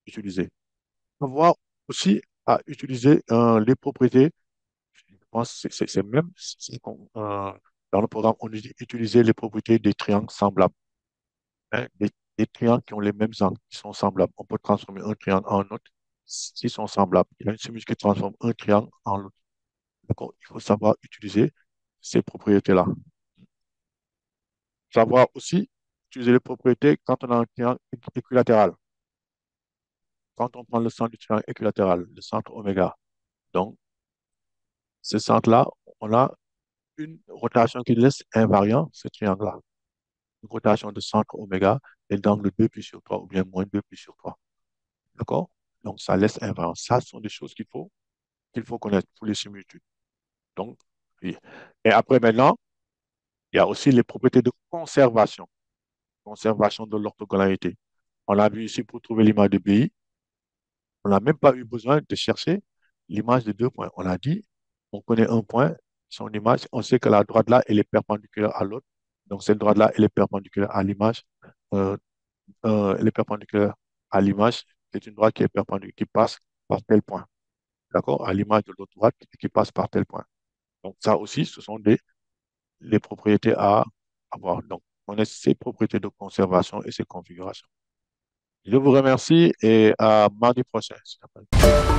utiliser. On va aussi à utiliser les propriétés. Je pense que c'est même dans le programme, on dit utiliser les propriétés des triangles semblables. Hein, des triangles qui ont les mêmes angles, qui sont semblables. On peut transformer un triangle en un autre s'ils sont semblables. Il y a une similitude qui transforme un triangle en l'autre. D'accord? Il faut savoir utiliser ces propriétés-là. Savoir aussi utiliser les propriétés quand on a un triangle équilatéral. Quand on prend le centre du triangle équilatéral, le centre oméga. Donc, ce centre-là, on a une rotation qui laisse invariant ce triangle-là. Une rotation de centre oméga et d'angle 2 pi sur 3 ou bien moins 2 pi sur 3. D'accord? Donc, ça laisse invariant. Ça, ce sont des choses qu'il faut connaître pour les similitudes. Donc, oui. Et après, maintenant, il y a aussi les propriétés de conservation. Conservation de l'orthogonalité. On l'a vu ici pour trouver l'image de BI. On n'a même pas eu besoin de chercher l'image de deux points. On a dit, on connaît un point, son image, on sait que la droite là, elle est perpendiculaire à l'autre. Donc, cette droite là, elle est perpendiculaire à l'image. Euh, elle est perpendiculaire à l'image. C'est une droite qui est perpendiculaire, qui passe par tel point. D'accord? À l'image de l'autre droite qui passe par tel point. Donc, ça aussi, ce sont les propriétés à avoir. Donc, on a ces propriétés de conservation et ces configurations. Je vous remercie et à mardi prochain. S'il vous plaît.